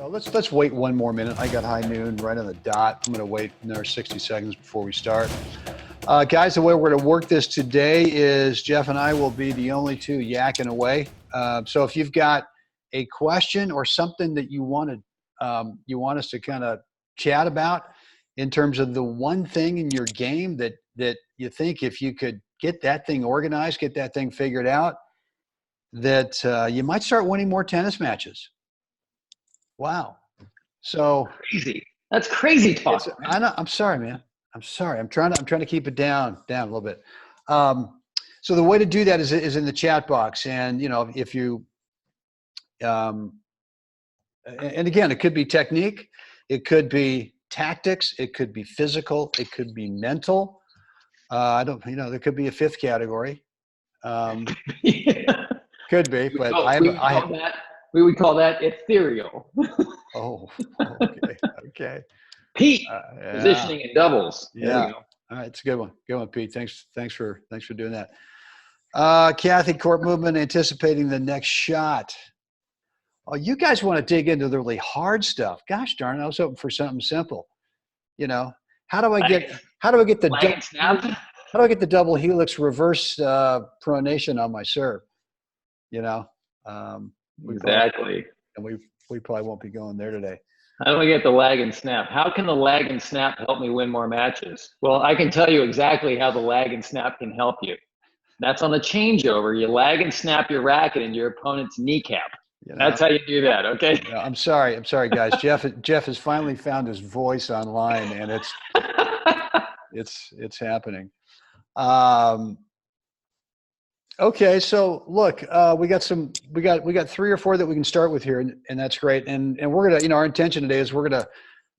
So let's wait one more minute. I got high noon right on the dot. I'm going to wait another 60 seconds before we start. Guys, the way we're going to work this today is Jeff and I will be the only two yakking away. So if you've got a question or something that you want us to kind of chat about in terms of the one thing in your game that you think if you could get that thing organized, get that thing figured out, that you might start winning more tennis matches. Wow. So crazy. That's crazy talk. I know. I'm sorry, man. I'm sorry. I'm trying to keep it down a little bit. So the way to do that is in the chat box. And, if you, and again, it could be technique, it could be tactics, it could be physical, it could be mental. There could be a fifth category. Yeah. Could be, but we would call that ethereal. Oh, okay. Pete, positioning and doubles. Yeah. All right, it's a good one. Good one, Pete. Thanks for doing that. Kathy, court movement, anticipating the next shot. Oh, you guys want to dig into the really hard stuff. Gosh darn it, I was hoping for something simple. How do I get the double helix reverse pronation on my serve? Exactly. We probably won't be going there today. How do I get the lag and snap? How can the lag and snap help me win more matches? Well, I can tell you exactly how the lag and snap can help you. That's on the changeover. You lag and snap your racket in your opponent's kneecap. That's how you do that, okay? Yeah, I'm sorry, guys. Jeff has finally found his voice online, and it's happening. Okay, so look, we got 3 or 4 that we can start with here, and that's great. And we're gonna, our intention today is we're gonna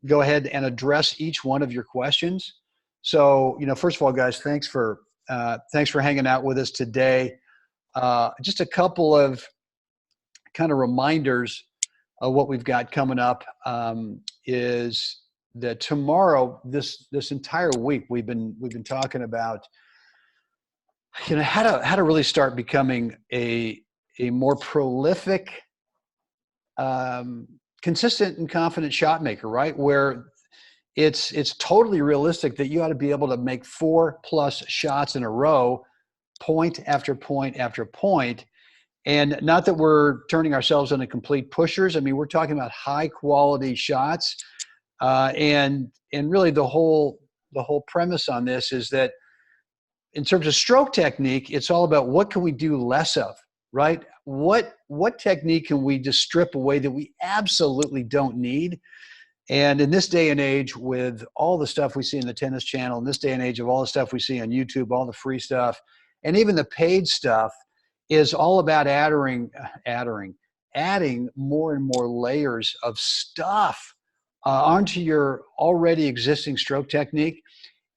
go ahead and address each one of your questions. So, first of all, guys, thanks for hanging out with us today. Just a couple of kind of reminders of what we've got coming up is that tomorrow, this entire week, we've been talking about how to really start becoming a more prolific, consistent and confident shot maker, right? Where it's totally realistic that you ought to be able to make 4+ shots in a row, point after point after point. And not that we're turning ourselves into complete pushers. I mean, we're talking about high quality shots. And really the whole premise on this is that in terms of stroke technique, it's all about what can we do less of, right? What technique can we just strip away that we absolutely don't need? And in this day and age, with all the stuff we see in the tennis channel, in this day and age of all the stuff we see on YouTube, all the free stuff, and even the paid stuff, is all about adding more and more layers of stuff onto your already existing stroke technique.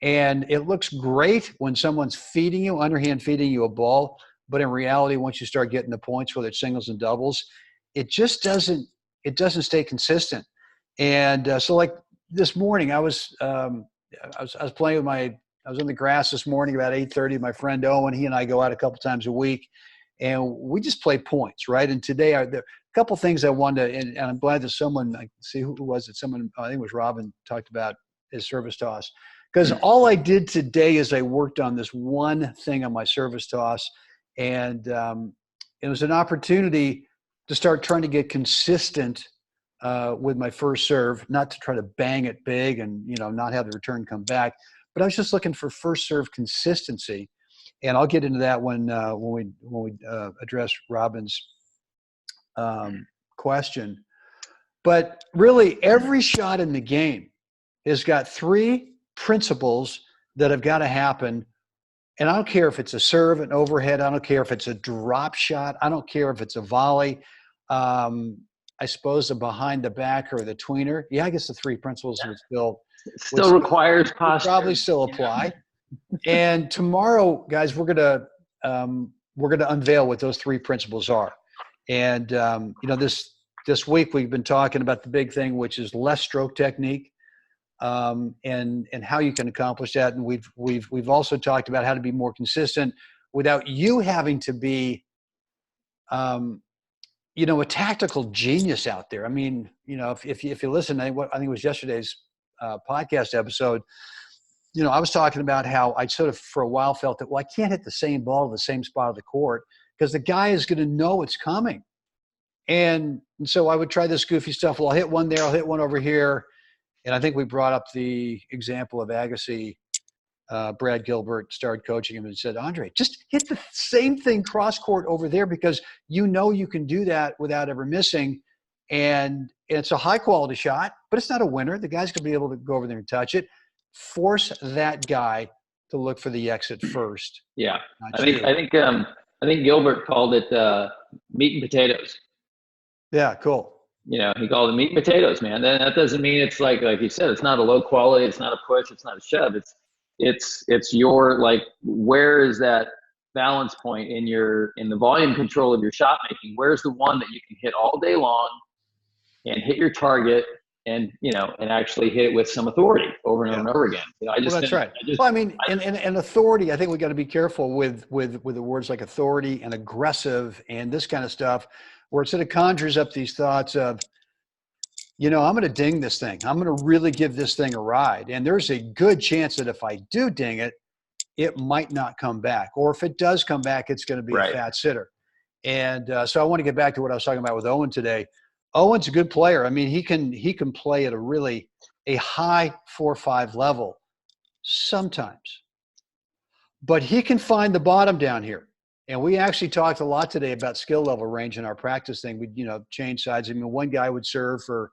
And it looks great when someone's underhand feeding you a ball, but in reality, once you start getting the points, whether it's singles and doubles, it just doesn't stay consistent. And so, like this morning, I was playing I was on the grass this morning about 8:30. My friend Owen, he and I go out a couple times a week, and we just play points, right? And today, there are a couple things I wanted to, and I'm glad that someone, I see who was it? Someone, I think it was Robin, talked about his service toss. Because all I did today is I worked on this one thing on my service toss, and it was an opportunity to start trying to get consistent with my first serve, not to try to bang it big and not have the return come back, but I was just looking for first serve consistency, and I'll get into that when we address Robin's question. But really, every shot in the game has got 3 principles that have got to happen. And I don't care if it's a serve, an overhead. I don't care if it's a drop shot. I don't care if it's a volley. I suppose a behind the back or the tweener. Yeah, I guess the 3 principles would requires posture. Probably still apply. And tomorrow, guys, we're gonna unveil what those 3 principles are. And this week we've been talking about the big thing, which is less stroke technique. And how you can accomplish that. And we've also talked about how to be more consistent without you having to be a tactical genius out there. I mean, if you listen, I think it was yesterday's podcast episode. I was talking about how I sort of for a while felt that, well, I can't hit the same ball to the same spot of the court because the guy is going to know it's coming. And so I would try this goofy stuff. Well, I'll hit one there. I'll hit one over here. And I think we brought up the example of Agassi. Brad Gilbert started coaching him and said, Andre, just hit the same thing cross court over there because you can do that without ever missing. And it's a high quality shot, but it's not a winner. The guy's going to be able to go over there and touch it. Force that guy to look for the exit first. Yeah. I think Gilbert called it meat and potatoes. Yeah, cool. He called it meat and potatoes, man. Then that doesn't mean it's like you said, it's not a low quality, it's not a push, it's not a shove. It's your, like, where is that balance point in the volume control of your shot making? Where's the one that you can hit all day long and hit your target and actually hit it with some authority over and over and over again? That's right. And authority, I think we got to be careful with the words like authority and aggressive and this kind of stuff, where it sort of conjures up these thoughts of, I'm going to ding this thing. I'm going to really give this thing a ride. And there's a good chance that if I do ding it, it might not come back. Or if it does come back, it's going to be a fat sitter. And so I want to get back to what I was talking about with Owen today. Owen's a good player. I mean, he can play at a high 4-5 level sometimes. But he can find the bottom down here. And we actually talked a lot today about skill level range in our practice thing. We'd, change sides. I mean, one guy would serve for,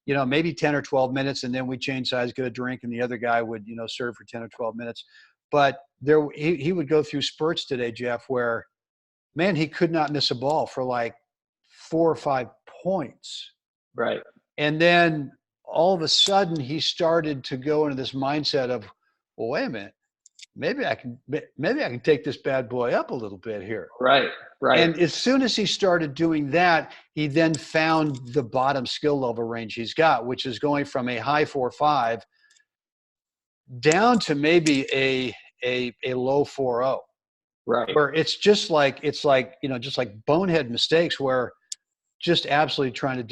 maybe 10 or 12 minutes, and then we'd change sides, get a drink, and the other guy would, serve for 10 or 12 minutes. But he would go through spurts today, Jeff, where, man, he could not miss a ball for like 4 or 5 points. Right. And then all of a sudden he started to go into this mindset of, well, wait a minute. Maybe I can take this bad boy up a little bit here. Right. And as soon as he started doing that, he then found the bottom skill level range he's got, which is going from a high 4-5 down to maybe a low 4-0. Right. Where it's just like bonehead mistakes where just absolutely trying to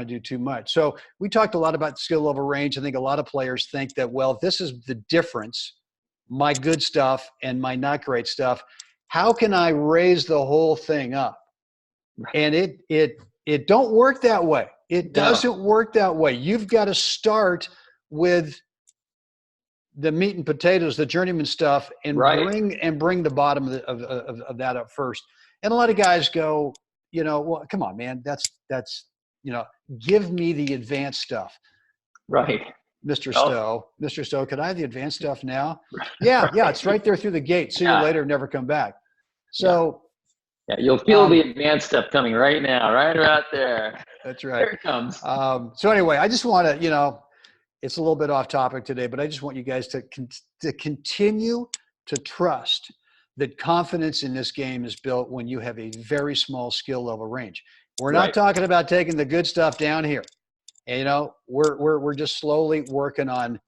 do too much. So we talked a lot about skill level range. I think a lot of players think that, well, this is the difference, my good stuff and my not great stuff. How can I raise the whole thing up? And it don't work that way. It doesn't work that way. You've got to start with the meat and potatoes, the journeyman stuff, and bring the bottom of that up first. And a lot of guys go, well, come on, man, that's give me the advanced stuff. Right. Mr. Stowe, can I have the advanced stuff now? Yeah, it's right there through the gate. See you later, never come back. So you'll feel the advanced stuff coming right now, right about there. That's right. There it comes. So anyway, I just want to, it's a little bit off topic today, but I just want you guys to continue to trust that confidence in this game is built when you have a very small skill level range. We're not talking about taking the good stuff down here. And, we're just slowly working on,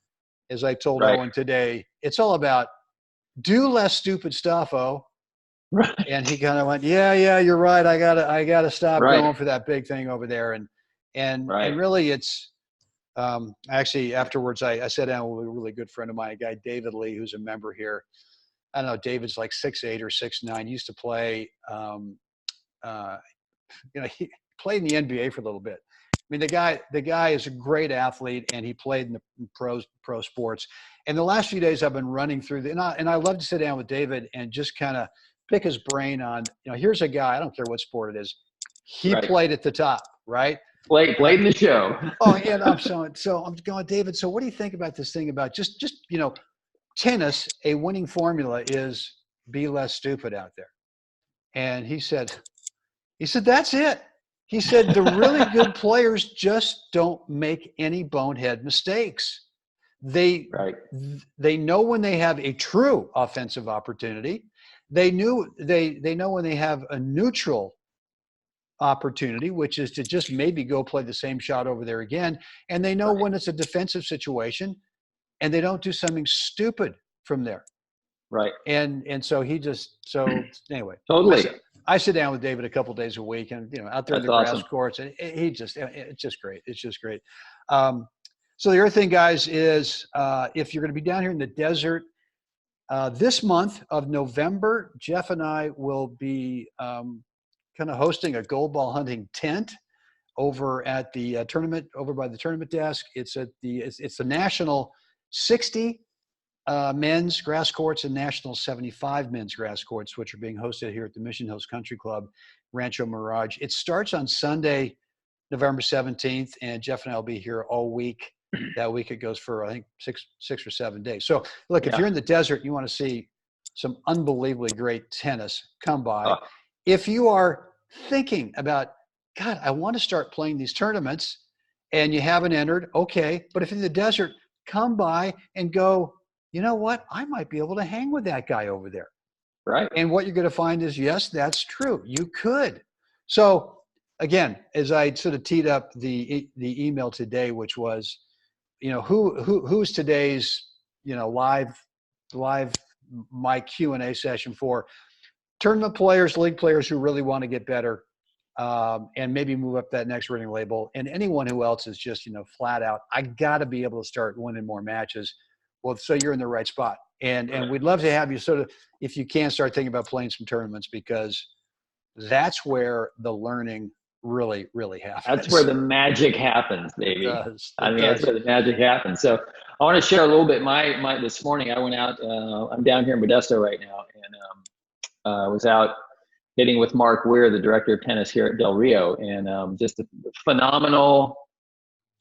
as I told Owen today, it's all about do less stupid stuff, Right. And he kind of went, yeah, you're right. I gotta stop going for that big thing over there. And really it's, actually afterwards, I sat down with a really good friend of mine, a guy, David Lee, who's a member here. I don't know, David's like 6'8" or 6'9", used to play, he played in the NBA for a little bit. I mean, the guy is a great athlete, and he played in the pro sports. And the last few days I've been running through and I love to sit down with David and just kind of pick his brain on, here's a guy, I don't care what sport it is. He played at the top, right? Played in the show. And I'm going, David, so what do you think about this thing about just tennis, a winning formula is be less stupid out there. And he said, that's it. He said, the really good players just don't make any bonehead mistakes. They know when they have a true offensive opportunity. They know when they have a neutral opportunity, which is to just maybe go play the same shot over there again. And they know when it's a defensive situation, and they don't do something stupid from there. Right. And so anyway. Totally. I sit down with David a couple days a week, and out there in That's the grass awesome. courts, and it's just great. It's just great. So the other thing, guys, is if you're going to be down here in the desert this month of November, Jeff and I will be kind of hosting a gold ball hunting tent over at the tournament, over by the tournament desk. It's the national 60 men's grass courts and national 75 men's grass courts, which are being hosted here at the Mission Hills Country Club, Rancho Mirage. It starts on Sunday, November 17th, and Jeff and I will be here all week. That week it goes for, I think, six or 7 days. So look, if you're in the desert, you want to see some unbelievably great tennis, come by. If you are thinking about, God, I want to start playing these tournaments, and you haven't entered, okay. But if you're in the desert, come by and go, you know what? I might be able to hang with that guy over there. Right. And what you're going to find is, yes, that's true. You could. So again, as I sort of teed up the email today, which was, who's today's, live my Q&A session for tournament players, league players who really want to get better and maybe move up that next rating label, and anyone who else is just, flat out, I got to be able to start winning more matches. Well, so you're in the right spot. And we'd love to have you sort of, if you can, start thinking about playing some tournaments, because that's where the learning really, really happens. That's where the magic happens, baby. That's where the magic happens. So I want to share a little bit. My this morning I went out. I'm down here in Modesto right now, and was out hitting with Mark Weir, the director of tennis here at Del Rio, and just a phenomenal,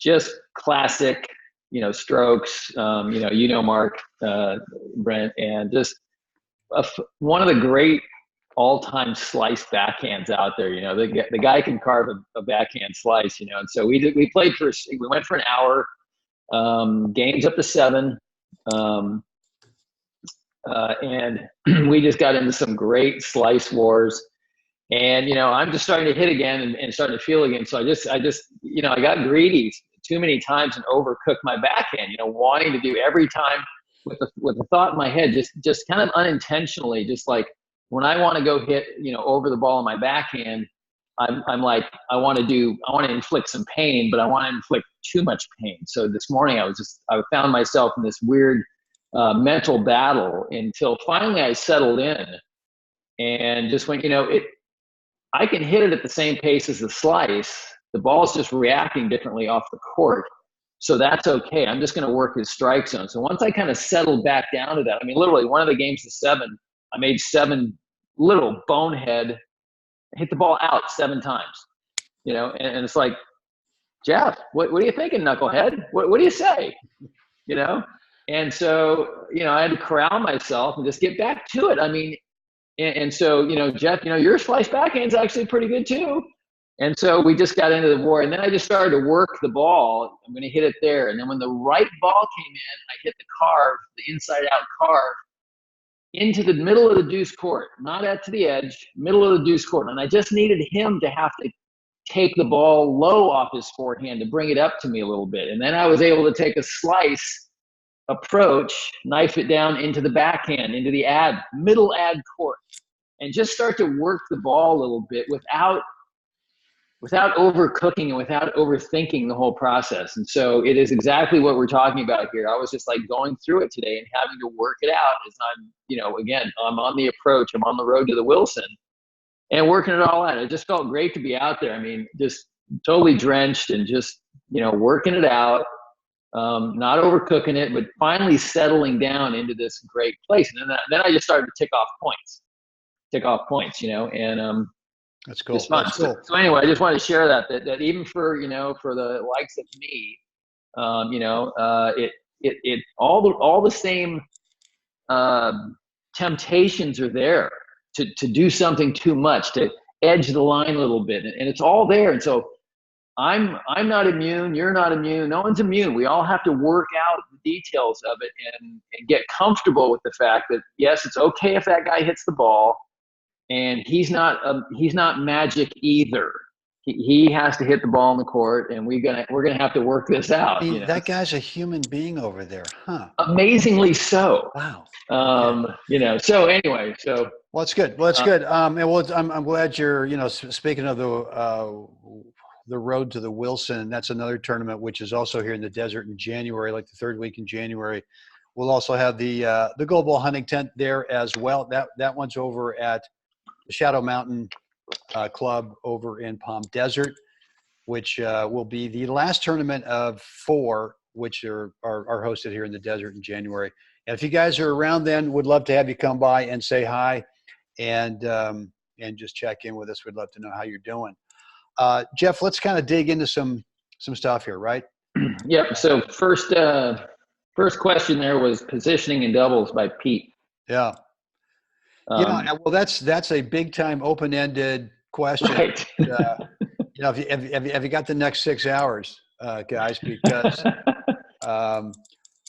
just classic, strokes. Mark, Brent, and just one of the great all-time slice backhands out there. The guy can carve a backhand slice. And so we went for an hour, games up to 7, and we just got into some great slice wars. And I'm just starting to hit again and starting to feel again. So I just I got greedy too many times and overcooked my backhand. Wanting to do every time with the thought in my head, just kind of unintentionally, just like, when I want to go hit, over the ball on my backhand, I'm like, I want to inflict some pain, but I want to inflict too much pain. So this morning I found myself in this weird mental battle until finally I settled in and just went, I can hit it at the same pace as the slice. The ball's just reacting differently off the court. So that's okay. I'm just going to work his strike zone. So once I kind of settled back down to that, literally one of the games to 7, I made 7 little bonehead, hit the ball out 7 times, and it's like, Jeff, what are you thinking, knucklehead? What do you say? And so, I had to corral myself and just get back to it. And so, Jeff, your slice backhand's actually pretty good too. And so we just got into the war, and then I just started to work the ball. I'm going to hit it there. And then when the right ball came in, I hit the carve, the inside out carve, into the middle of the deuce court, not at to the edge, middle of the deuce court. And I just needed him to have to take the ball low off his forehand to bring it up to me a little bit. And then I was able to take a slice approach, knife it down into the backhand, into the middle ad court, and just start to work the ball a little bit without overcooking and without overthinking the whole process. And so it is exactly what we're talking about here. I was just like going through it today and having to work it out as I'm on the approach, I'm on the road to the Wilson and working it all out. It just felt great to be out there. Just totally drenched and just, working it out, not overcooking it, but finally settling down into this great place. And then I just started to tick off points, and, that's cool. It's fun. That's cool. So anyway, I just wanted to share that even for for the likes of me, it all the same temptations are there to do something too much, to edge the line a little bit, and it's all there. And so I'm not immune. You're not immune. No one's immune. We all have to work out the details of it and get comfortable with the fact that yes, it's okay if that guy hits the ball. And he's not magic either. He has to hit the ball in the court, and we're gonna have to work this out. That guy's a human being over there, huh? Amazingly so. Wow. So anyway, so Well, that's good. Well, that's good. And well, I'm glad you're, speaking of the road to the Wilson, that's another tournament which is also here in the desert in January, like the third week in January. We'll also have the Global Hunting Tent there as well. That one's over at the Shadow Mountain Club over in Palm Desert, which will be the last tournament of 4, which are hosted here in the desert in January. And if you guys are around then, would love to have you come by and say hi and just check in with us. We'd love to know how you're doing. Jeff, let's kind of dig into some stuff here, right? Yep. So first question there was positioning in doubles by Pete. Yeah. Well, that's a big time open-ended question. Right. Have you got the next 6 hours, guys? Because,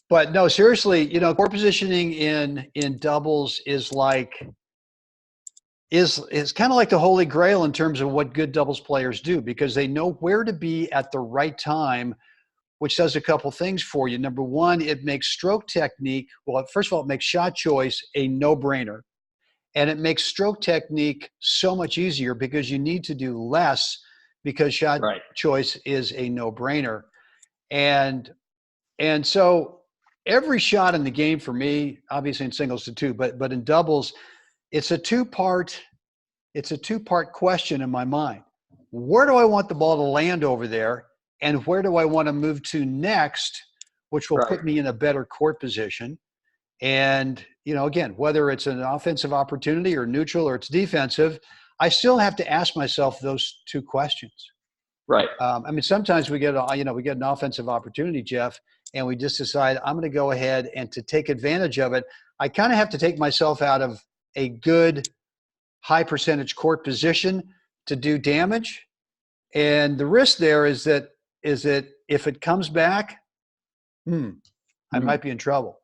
but no, seriously, court positioning in doubles is kind of like the holy grail in terms of what good doubles players do, because they know where to be at the right time, which does a couple things for you. Number one, it makes stroke technique. Well, first of all, it makes shot choice a no-brainer. And it makes stroke technique so much easier because you need to do less because shot choice is a no-brainer. And so every shot in the game for me, obviously in singles to 2, but in doubles, it's a two-part question in my mind. Where do I want the ball to land over there? And where do I want to move to next, which will put me in a better court position? And, again, whether it's an offensive opportunity or neutral or it's defensive, I still have to ask myself those 2 questions. Right. Sometimes we get an offensive opportunity, Jeff, and we just decide I'm going to go ahead and to take advantage of it. I kind of have to take myself out of a good high percentage court position to do damage. And the risk there is that if it comes back, I might be in trouble.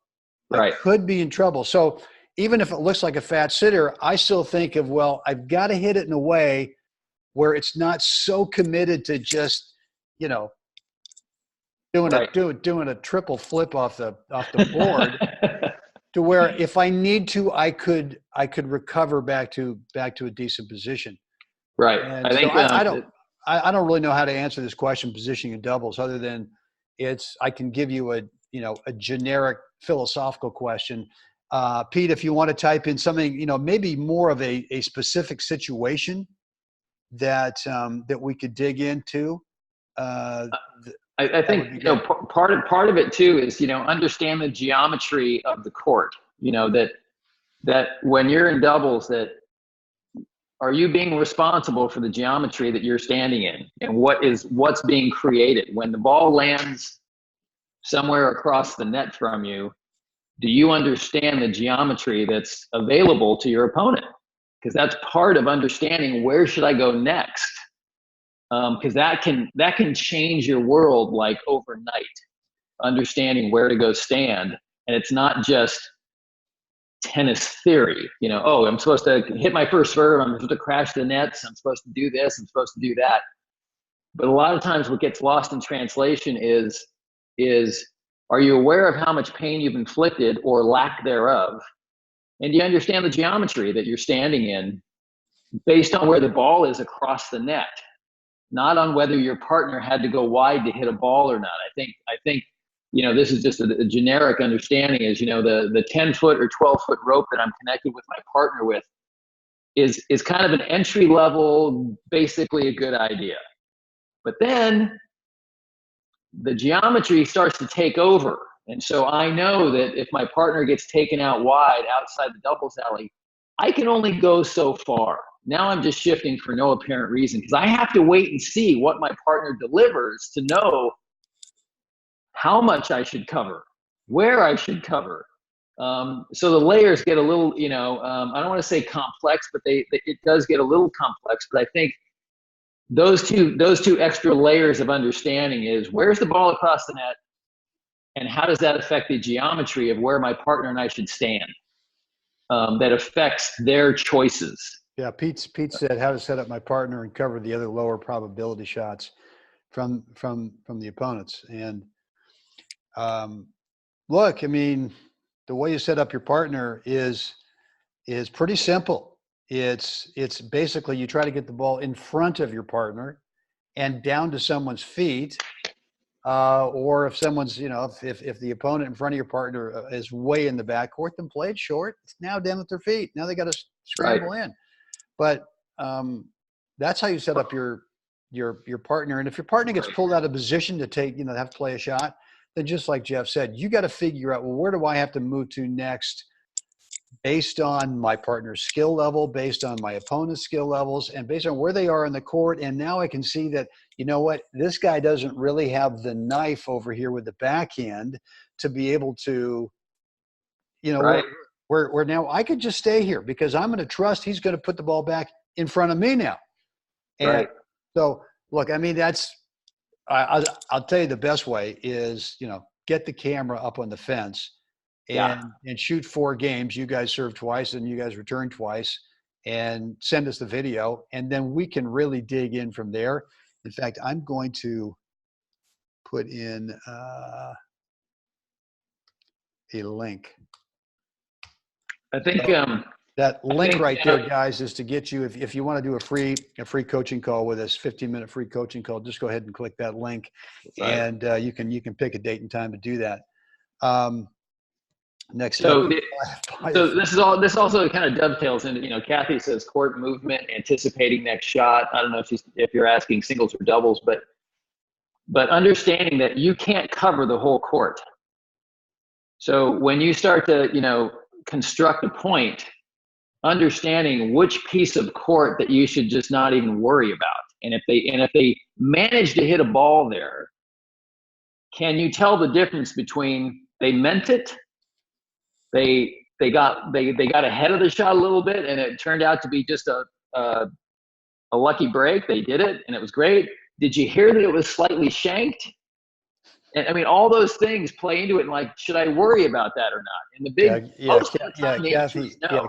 I could be in trouble. So even if it looks like a fat sitter, I still think of, well, I've got to hit it in a way where it's not so committed to just, doing a triple flip off the board to where if I need to, I could recover back to a decent position. Right. And I don't really know how to answer this question, positioning in doubles, other than I can give you a generic philosophical question. Pete, if you want to type in something, maybe more of a specific situation that we could dig into. I think part of it too is understand the geometry of the court. That when you're in doubles, that are you being responsible for the geometry that you're standing in, and what's being created when the ball lands somewhere across the net from you? Do you understand the geometry that's available to your opponent? Because that's part of understanding where should I go next. Because that can change your world like overnight. Understanding where to go stand, and it's not just tennis theory. I'm supposed to hit my first serve. I'm supposed to crash the nets. I'm supposed to do this. I'm supposed to do that. But a lot of times, what gets lost in translation is are you aware of how much pain you've inflicted or lack thereof? And do you understand the geometry that you're standing in based on where the ball is across the net, not on whether your partner had to go wide to hit a ball or not? I think this is just a generic understanding is, the 10-foot or 12-foot rope that I'm connected with my partner with is kind of an entry level, basically a good idea. But then the geometry starts to take over. And so I know that if my partner gets taken out wide outside the doubles alley, I can only go so far. Now I'm just shifting for no apparent reason because I have to wait and see what my partner delivers to know how much I should cover, where I should cover. So the layers get a little, I don't want to say complex, but it does get a little complex. But I think those two extra layers of understanding is where's the ball across the net, and how does that affect the geometry of where my partner and I should stand? That affects their choices. Yeah, Pete said how to set up my partner and cover the other lower probability shots from the opponents. And look, the way you set up your partner is is pretty simple. It's basically you try to get the ball in front of your partner and down to someone's feet. Or if someone's, if the opponent in front of your partner is way in the backcourt, then play it short. It's now down at their feet. Now they got to scramble in. But that's how you set up your partner. And if your partner gets pulled out of position to take, have to play a shot, then just like Jeff said, you got to figure out, well, where do I have to move to next based on my partner's skill level, based on my opponent's skill levels, and based on where they are in the court. And now I can see that, you know what, this guy doesn't really have the knife over here with the backhand to be able to, where now I could just stay here because I'm going to trust he's going to put the ball back in front of me now. And so, look, I mean, I'll tell you the best way is, get the camera up on the fence and shoot 4 games. You guys serve twice and you guys return twice and send us the video. And then we can really dig in from there. In fact, I'm going to put in a link. I think that link right there, guys, is to get you, if you want to do a free coaching call with us, 15-minute free coaching call, just go ahead and click that link. And you can pick a date and time to do that. Next so up. This also kind of dovetails into, Kathy says court movement, anticipating next shot. I don't know if you're asking singles or doubles, but understanding that you can't cover the whole court. So when you start to, construct a point, understanding which piece of court that you should just not even worry about. And if they manage to hit a ball there, can you tell the difference between they meant it, they got ahead of the shot a little bit and it turned out to be just a lucky break. They did it and it was great. Did you hear that it was slightly shanked? And I mean, all those things play into it. And like, should I worry about that or not? And the big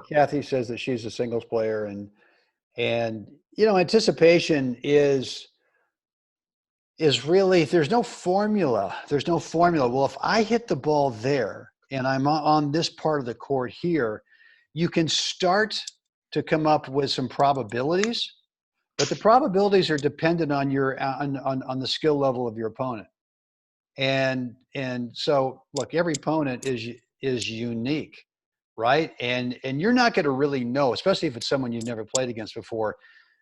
Kathy says that she's a singles player, and anticipation is really, there's no formula. Well, if I hit the ball there and I'm on this part of the court here, you can start to come up with some probabilities, but the probabilities are dependent on on the skill level of your opponent. And so, look, every opponent is unique, right? And you're not going to really know, especially if it's someone you've never played against before.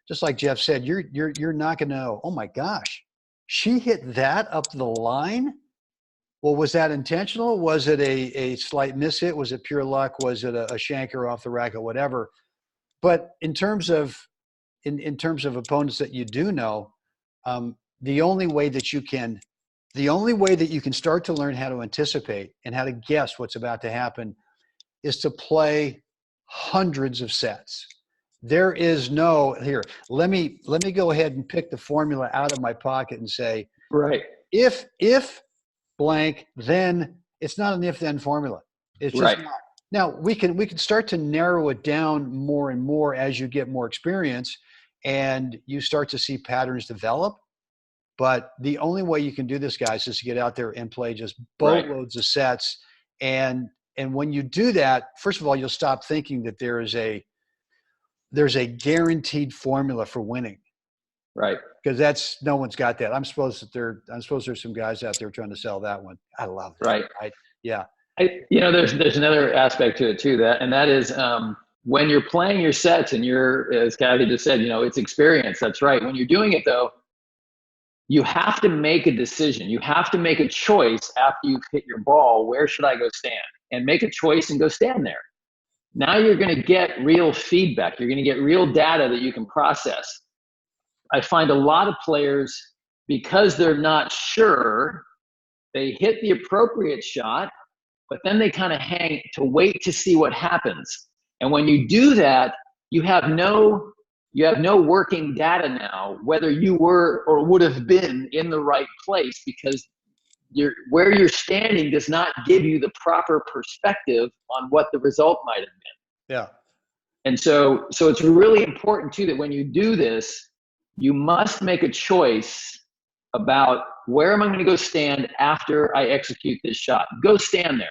Just like Jeff said, you're not going to know. Oh my gosh, she hit that up the line. Well, was that intentional? Was it a slight miss hit? Was it pure luck? Was it a shanker off the racket? Whatever. But in terms of opponents that you do know, the only way that you can start to learn how to anticipate and how to guess what's about to happen is to play hundreds of sets. There is no, here, let me go ahead and pick the formula out of my pocket and say, if blank, then it's not an if-then formula. It's just not. Now, we can start to narrow it down more and more as you get more experience and you start to see patterns develop. But the only way you can do this, guys, is to get out there and play just boatloads of sets. And when you do that, first of all, you'll stop thinking that there's a guaranteed formula for winning. Right. Because no one's got that. I'm supposed there's some guys out there trying to sell that one. I love that. Right. Yeah. There's another aspect to it too, that is when you're playing your sets and as Kathy just said, it's experience. That's right. When you're doing it though, you have to make a decision. You have to make a choice after you've hit your ball. Where should I go stand? And make a choice and go stand there. Now you're going to get real feedback. You're going to get real data that you can process. I find a lot of players, because they're not sure, they hit the appropriate shot, but then they kind of hang to wait to see what happens. And when you do that, you have no working data now, whether you were or would have been in the right place, because where you're standing does not give you the proper perspective on what the result might have been. Yeah. And so it's really important too that when you do this, you must make a choice about where am I going to go stand after I execute this shot. Go stand there.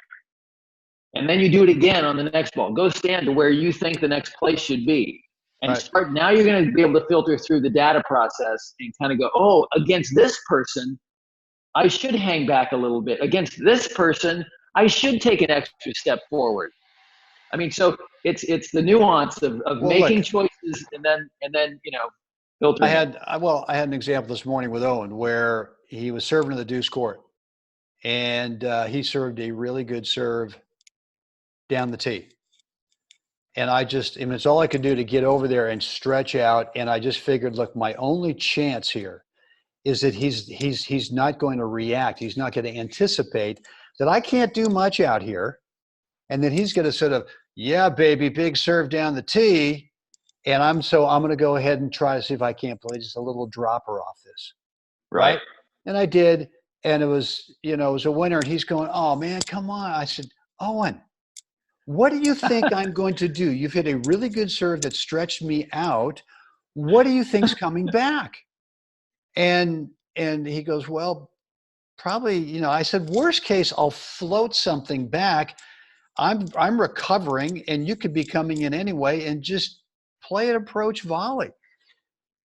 And then you do it again on the next ball. Go stand to where you think the next place should be. And Right. start, now you're going to be able to filter through the data process and kind of go, oh, against this person, I should hang back a little bit. Against this person, I should take an extra step forward. I mean, so it's the nuance of Well, look, making choices and then I filtering it. had I had an example this morning with Owen where he was serving in the deuce court, and he served a really good serve down the tee. And I mean, it's all I could do to get over there and stretch out. And I just figured, look, my only chance here is that he's not going to react. He's not going to anticipate that I can't do much out here, and then he's going to sort of, yeah, baby, big serve down the tee. And I'm going to go ahead and try to see if I can't play just a little dropper off this. Right. And I did. And it was a winner. And he's going, oh man, come on. I said, Owen, what do you think I'm going to do? You've hit a really good serve that stretched me out. What do you think's coming back? And he goes, well, probably, I said, worst case, I'll float something back. I'm recovering, and you could be coming in anyway, and just play an approach volley.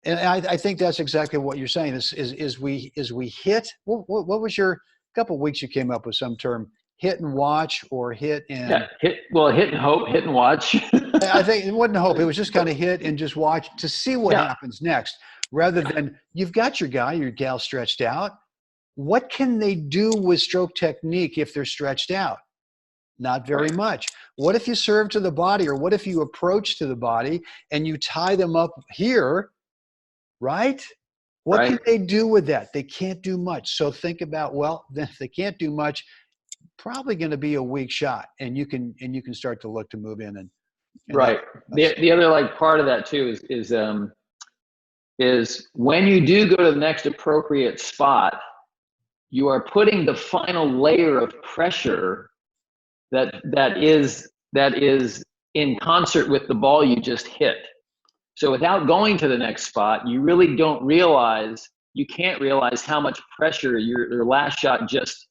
And I think that's exactly what you're saying. Is we hit. What was your couple of weeks you came up with some term, hit and watch, or hit and hit and hope, hit and watch. I think it wasn't hope. It was just kind of hit and just watch to see what happens next, rather than you've got your guy, your gal stretched out. What can they do with stroke technique if they're stretched out? Not very much. What if you serve to the body, or what if you approach to the body and you tie them up here, right? What can they do with that? They can't do much. So think about, well, then if they can't do much, probably going to be a weak shot, and you can start to look to move in and right. The other part of that too is when you do go to the next appropriate spot, you are putting the final layer of pressure that is in concert with the ball you just hit. So without going to the next spot, you really you can't realize how much pressure your last shot just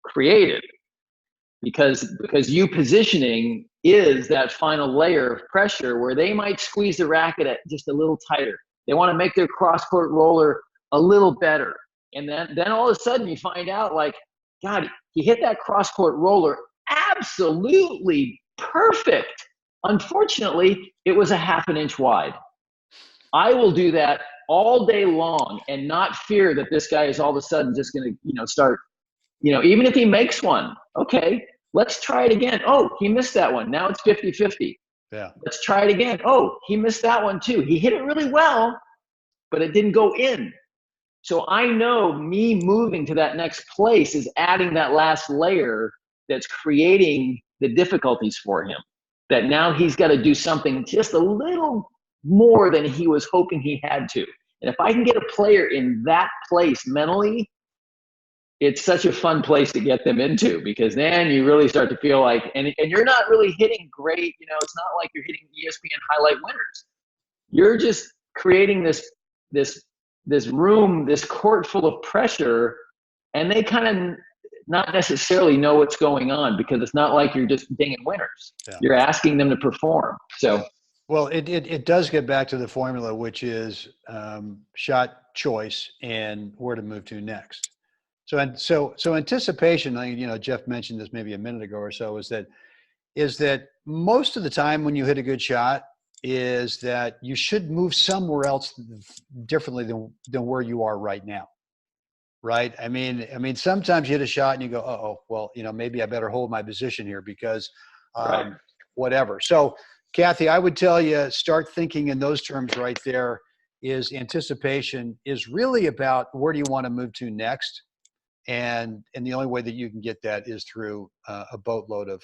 created, because you positioning is that final layer of pressure where they might squeeze the racket at just a little tighter. They want to make their cross-court roller a little better. And then all of a sudden you find out, God, he hit that cross-court roller absolutely perfect. Unfortunately, it was a half an inch wide. I will do that all day long and not fear that this guy is all of a sudden just going to, start, even if he makes one, okay, let's try it again. Oh, he missed that one. Now it's 50-50. Yeah. Let's try it again. Oh, he missed that one too. He hit it really well, but it didn't go in. So I know me moving to that next place is adding that last layer that's creating the difficulties for him, that now he's got to do something just a little more than he was hoping he had to. And if I can get a player in that place mentally, it's such a fun place to get them into, because then you really start to feel like, and you're not really hitting great, it's not like you're hitting ESPN highlight winners. You're just creating this room, this court full of pressure, and they kind of not necessarily know what's going on, because it's not like you're just dinging winners. Yeah. You're asking them to perform. So, well, it does get back to the formula, which is shot choice and where to move to next. So anticipation, Jeff mentioned this maybe a minute ago or so, is that most of the time when you hit a good shot is that you should move somewhere else differently than where you are right now. Right. I mean, sometimes you hit a shot and you go, oh, well, maybe I better hold my position here because whatever. So Kathy, I would tell you, start thinking in those terms right there. Is anticipation is really about where do you want to move to next? And the only way that you can get that is through a boatload of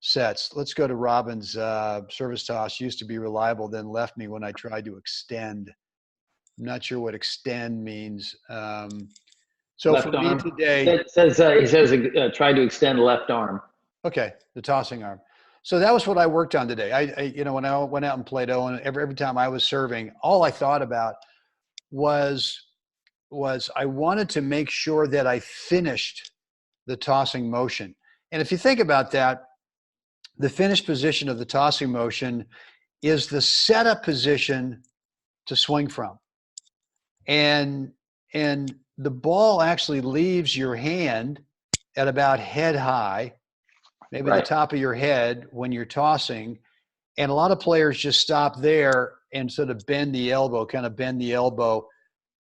sets. Let's go to Robin's service toss. Used to be reliable, then left me when I tried to extend. I'm not sure what extend means. So left for arm. me today, he says try to extend left arm. Okay, the tossing arm. So that was what I worked on today. I when I went out and played Owen, every time I was serving, all I thought about was I wanted to make sure that I finished the tossing motion. And if you think about that, the finished position of the tossing motion is the setup position to swing from. And the ball actually leaves your hand at about head high, maybe the Right. top of your head when you're tossing. And a lot of players just stop there and sort of bend the elbow, kind of bend the elbow.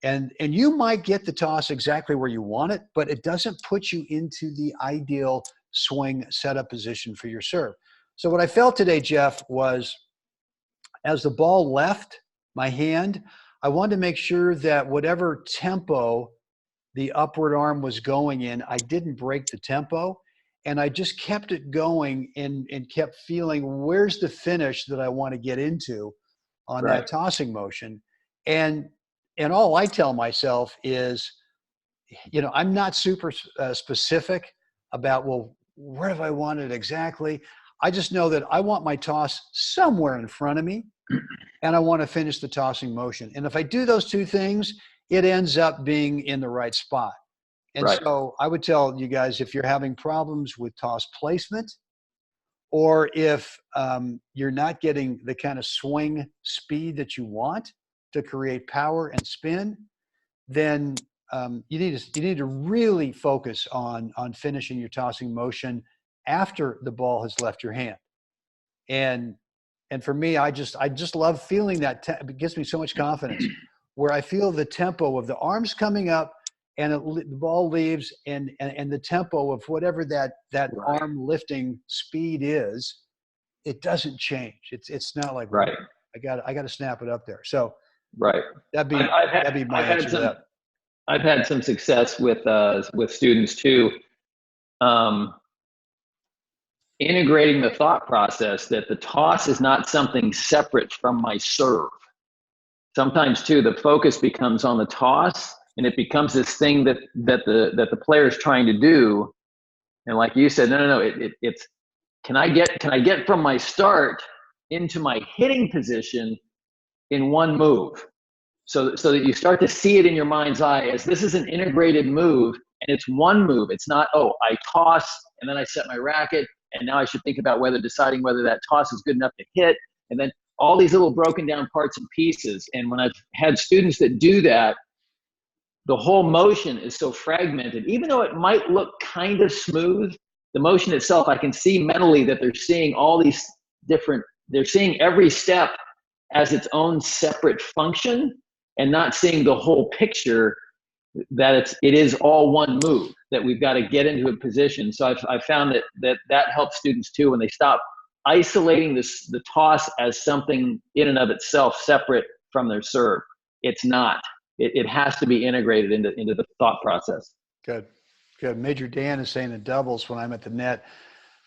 And you might get the toss exactly where you want it, but it doesn't put you into the ideal swing setup position for your serve. So what I felt today, Jeff, was as the ball left my hand, I wanted to make sure that whatever tempo the upward arm was going in, I didn't break the tempo. And I just kept it going and kept feeling where's the finish that I want to get into on Right. that tossing motion. And all I tell myself is, I'm not super specific about, well, where do I want it exactly? I just know that I want my toss somewhere in front of me, and I want to finish the tossing motion. And if I do those two things, it ends up being in the right spot. And Right. so I would tell you guys, if you're having problems with toss placement, or if you're not getting the kind of swing speed that you want to create power and spin, then you need to really focus on finishing your tossing motion after the ball has left your hand. And for me, I just love feeling that. It gives me so much confidence, where I feel the tempo of the arms coming up, and the ball leaves, and the tempo of whatever that Right. arm lifting speed is, it doesn't change. It's not like, Right. I got to snap it up there. So Right. that'd be my answer to that. I've had some success with students too, um, integrating the thought process that the toss is not something separate from my serve. Sometimes too, the focus becomes on the toss, and it becomes this thing that the player is trying to do. And like you said, no, it's can I get from my start into my hitting position in one move? So that you start to see it in your mind's eye as this is an integrated move, and it's one move. It's not, oh, I toss and then I set my racket, and now I should think about deciding whether that toss is good enough to hit, and then all these little broken down parts and pieces. And when I've had students that do that, the whole motion is so fragmented. Even though it might look kind of smooth, the motion itself, I can see mentally that they're seeing all these they're seeing every step as its own separate function, and not seeing the whole picture, that it is all one move, that we've got to get into a position. So I've found that helps students too, when they stop isolating the toss as something in and of itself separate from their serve. It's not. It has to be integrated into the thought process. Good. Major Dan is saying in doubles, when I'm at the net,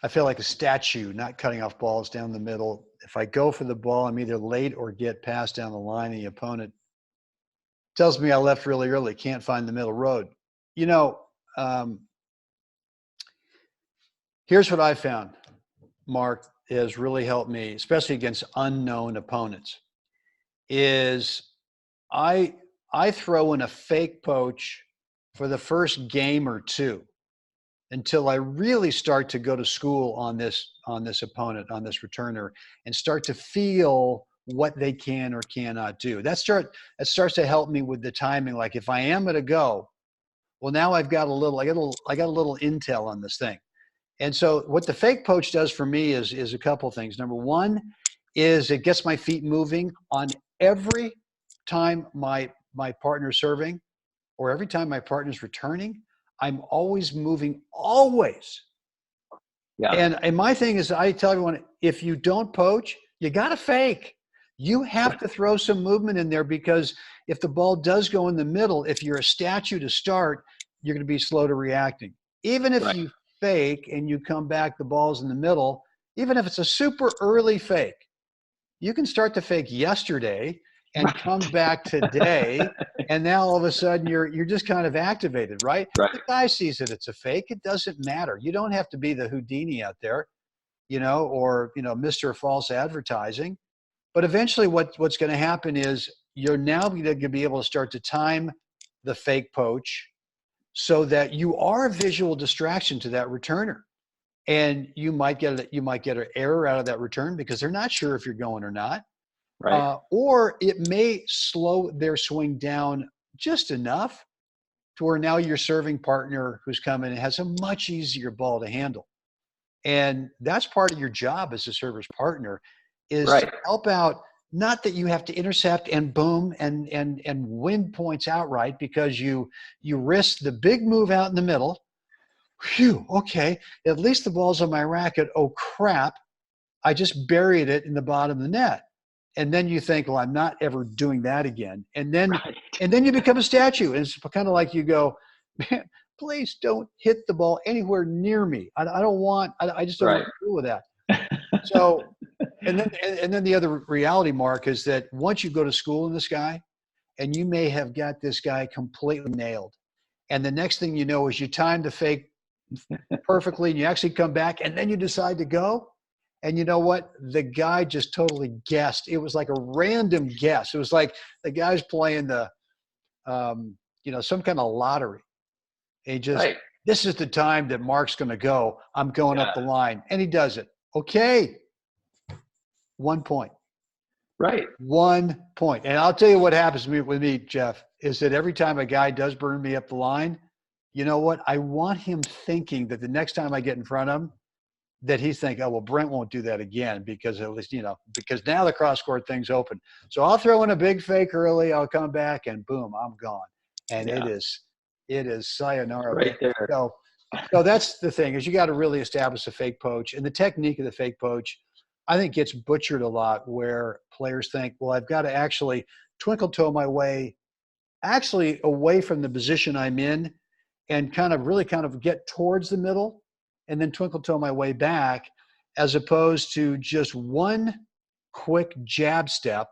I feel like a statue, not cutting off balls down the middle. If I go for the ball, I'm either late or get passed down the line, and the opponent tells me I left really early, can't find the middle road. Here's what I found, Mark, has really helped me, especially against unknown opponents, is I throw in a fake poach for the first game or two until I really start to go to school on this opponent, on this returner, and start to feel what they can or cannot do. That starts to help me with the timing. Like if I am going to go, well, now I got a little intel on this thing. And so what the fake poach does for me is a couple things. Number one is it gets my feet moving on every time my partner's serving, or every time my partner's returning. I'm always moving, always. Yeah. And my thing is, I tell everyone, if you don't poach, you got to fake. You have to throw some movement in there, because if the ball does go in the middle, if you're a statue to start, you're going to be slow to reacting. Even if you fake and you come back, the ball's in the middle, even if it's a super early fake, you can start to fake yesterday and come back today, and now all of a sudden you're just kind of activated, right? The guy sees that it's a fake. It doesn't matter. You don't have to be the Houdini out there, or Mr. False Advertising. But eventually what's going to happen is you're now going to be able to start to time the fake poach so that you are a visual distraction to that returner. and you might get an error out of that return because they're not sure if you're going or not. Right. Or it may slow their swing down just enough to where now your serving partner who's coming has a much easier ball to handle. And that's part of your job as a server's partner is to Right. help out. Not that you have to intercept and boom and win points outright because you risk the big move out in the middle. Phew, okay, at least the ball's on my racket. Oh crap, I just buried it in the bottom of the net. And then you think, well, I'm not ever doing that again. Right. And then you become a statue. And it's kind of like you go, man, please don't hit the ball anywhere near me. I don't want, I just don't want Right. to deal with that. So, and then the other reality, Mark, is that once you go to school in this guy, and you may have got this guy completely nailed. And the next thing you know is you time the fake perfectly and you actually come back and then you decide to go. And you know what? The guy just totally guessed. It was like a random guess. It was like the guy's playing the, some kind of lottery. He just, Right. this is the time that Mark's going to go. I'm going Yeah. up the line. And he does it. Okay. 1 point. Right. 1 point. And I'll tell you what happens with me, Jeff, is that every time a guy does burn me up the line, you know what? I want him thinking that the next time I get in front of him, that he's thinking, oh, well, Brent won't do that again because at least, because now the cross court thing's open. So I'll throw in a big fake early. I'll come back and boom, I'm gone. And Yeah. it is sayonara. Right there. So that's the thing is you got to really establish a fake poach, and the technique of the fake poach, I think gets butchered a lot where players think, well, I've got to actually twinkle toe my way actually away from the position I'm in and kind of get towards the middle and then twinkle toe my way back, as opposed to just one quick jab step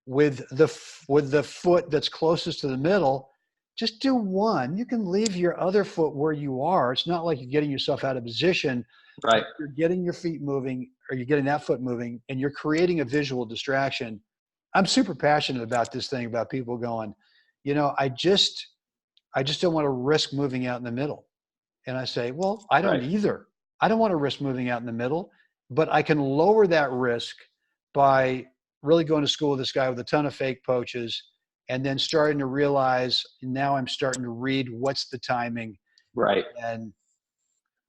with the foot that's closest to the middle. Just do one. You can leave your other foot where you are. It's not like you're getting yourself out of position. Right. You're getting your feet moving, or you're getting that foot moving, and you're creating a visual distraction. I'm super passionate about this thing, about people going, I just don't want to risk moving out in the middle. And I say, well, I don't Right. either. I don't want to risk moving out in the middle, but I can lower that risk by really going to school with this guy with a ton of fake poaches and then starting to realize now I'm starting to read what's the timing. Right. And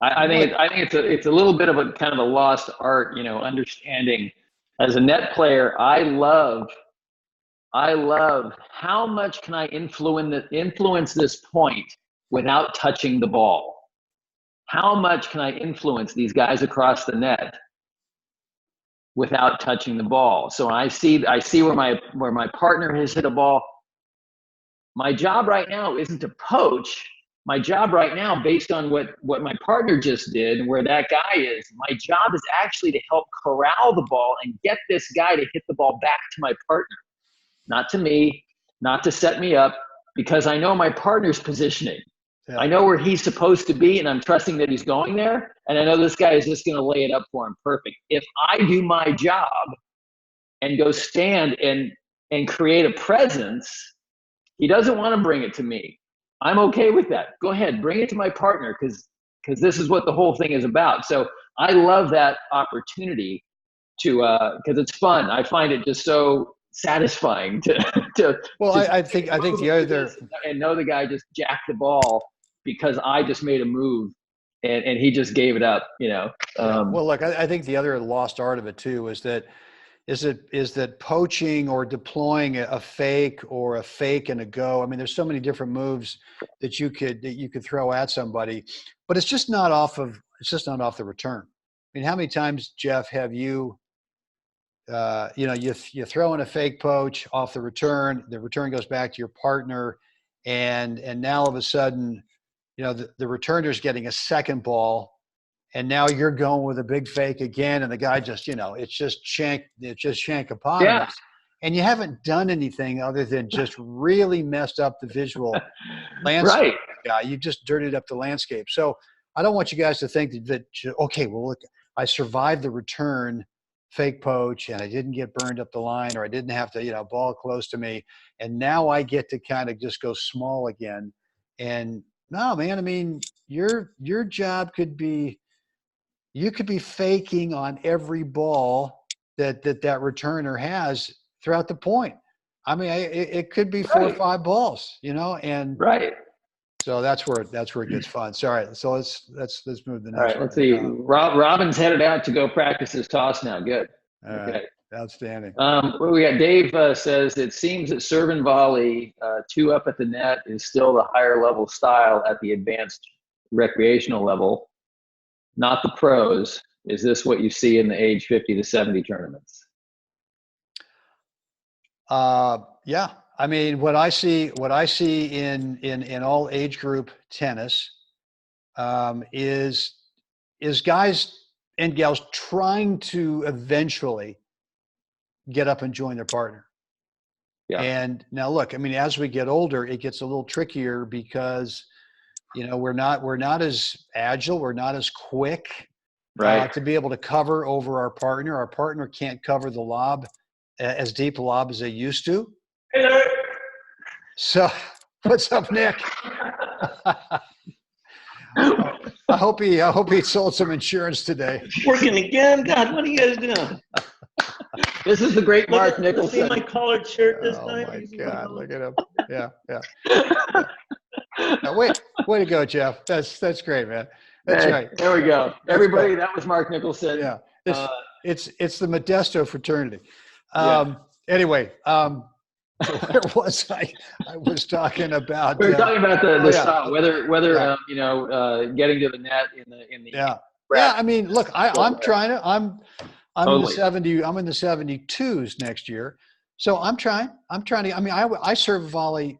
I think it's a little bit of a kind of a lost art, understanding. As a net player, I love how much can I influence this point without touching the ball? How much can I influence these guys across the net without touching the ball? So I see where my partner has hit a ball. My job right now isn't to poach. My job right now, based on what my partner just did and where that guy is, my job is actually to help corral the ball and get this guy to hit the ball back to my partner. Not to me, not to set me up, because I know my partner's positioning. Yeah. I know where he's supposed to be, and I'm trusting that he's going there. And I know this guy is just going to lay it up for him perfect. If I do my job and go stand and create a presence, he doesn't want to bring it to me. I'm okay with that. Go ahead, bring it to my partner, because this is what the whole thing is about. So I love that opportunity to because it's fun. I find it just so satisfying to well I think the other and know the guy just jacked the ball because I just made a move and he just gave it up, well, look, I think the other lost art of it too is that poaching or deploying a fake or a fake and a go. I mean, there's so many different moves that you could throw at somebody, but it's just not off the return. I mean, how many times, Jeff, have you you throw in a fake poach off the return goes back to your partner, and now all of a sudden, the returner's getting a second ball, and now you're going with a big fake again, and the guy just, it's just shankopotamus. Yeah. And you haven't done anything other than just really messed up the visual landscape. Right. Yeah, you just dirtied up the landscape. So I don't want you guys to think that okay, well, look, I survived the return fake poach and I didn't get burned up the line, or I didn't have to, ball close to me, and now I get to kind of just go small again. And no, man, I mean, your job could be you could be faking on every ball that returner has throughout the point. I mean, it could be 4 or Right. 5 balls, and Right. so that's where it gets fun. So, all right, so let's move to the All next right. Let's one. see. Robin's headed out to go practice his toss now. Good. All right, Okay. outstanding. What we got? Dave says it seems that serve and volley, 2 up at the net, is still the higher level style at the advanced recreational level, not the pros. Is this what you see in the age 50 to 70 tournaments? Yeah. I mean, what I see in all age group tennis is guys and gals trying to eventually get up and join their partner. Yeah. And now look, I mean, as we get older, it gets a little trickier because, we're not as agile. We're not as quick Right. to be able to cover over our partner. Our partner can't cover the lob as deep a lob as they used to. Hello. So what's up, Nick? I hope he sold some insurance today. Working again? God, what are you guys doing? This is the great Mark Let's see Nicholson. my collared shirt this time. Oh my God! Look at him. Yeah. Now, way to go, Jeff. That's great, man. That's Hey, right. There we go. That's Everybody, great. that was Mark Nicholson. Yeah. It's the Modesto fraternity. Yeah. Anyway, so where was I? I was talking about. We were talking about the yeah. style, whether getting to the net in the yeah. I mean, look, I'm trying to. I'm in the Totally. 70. I'm in the 72s next year, so I'm trying to. I mean, I serve volley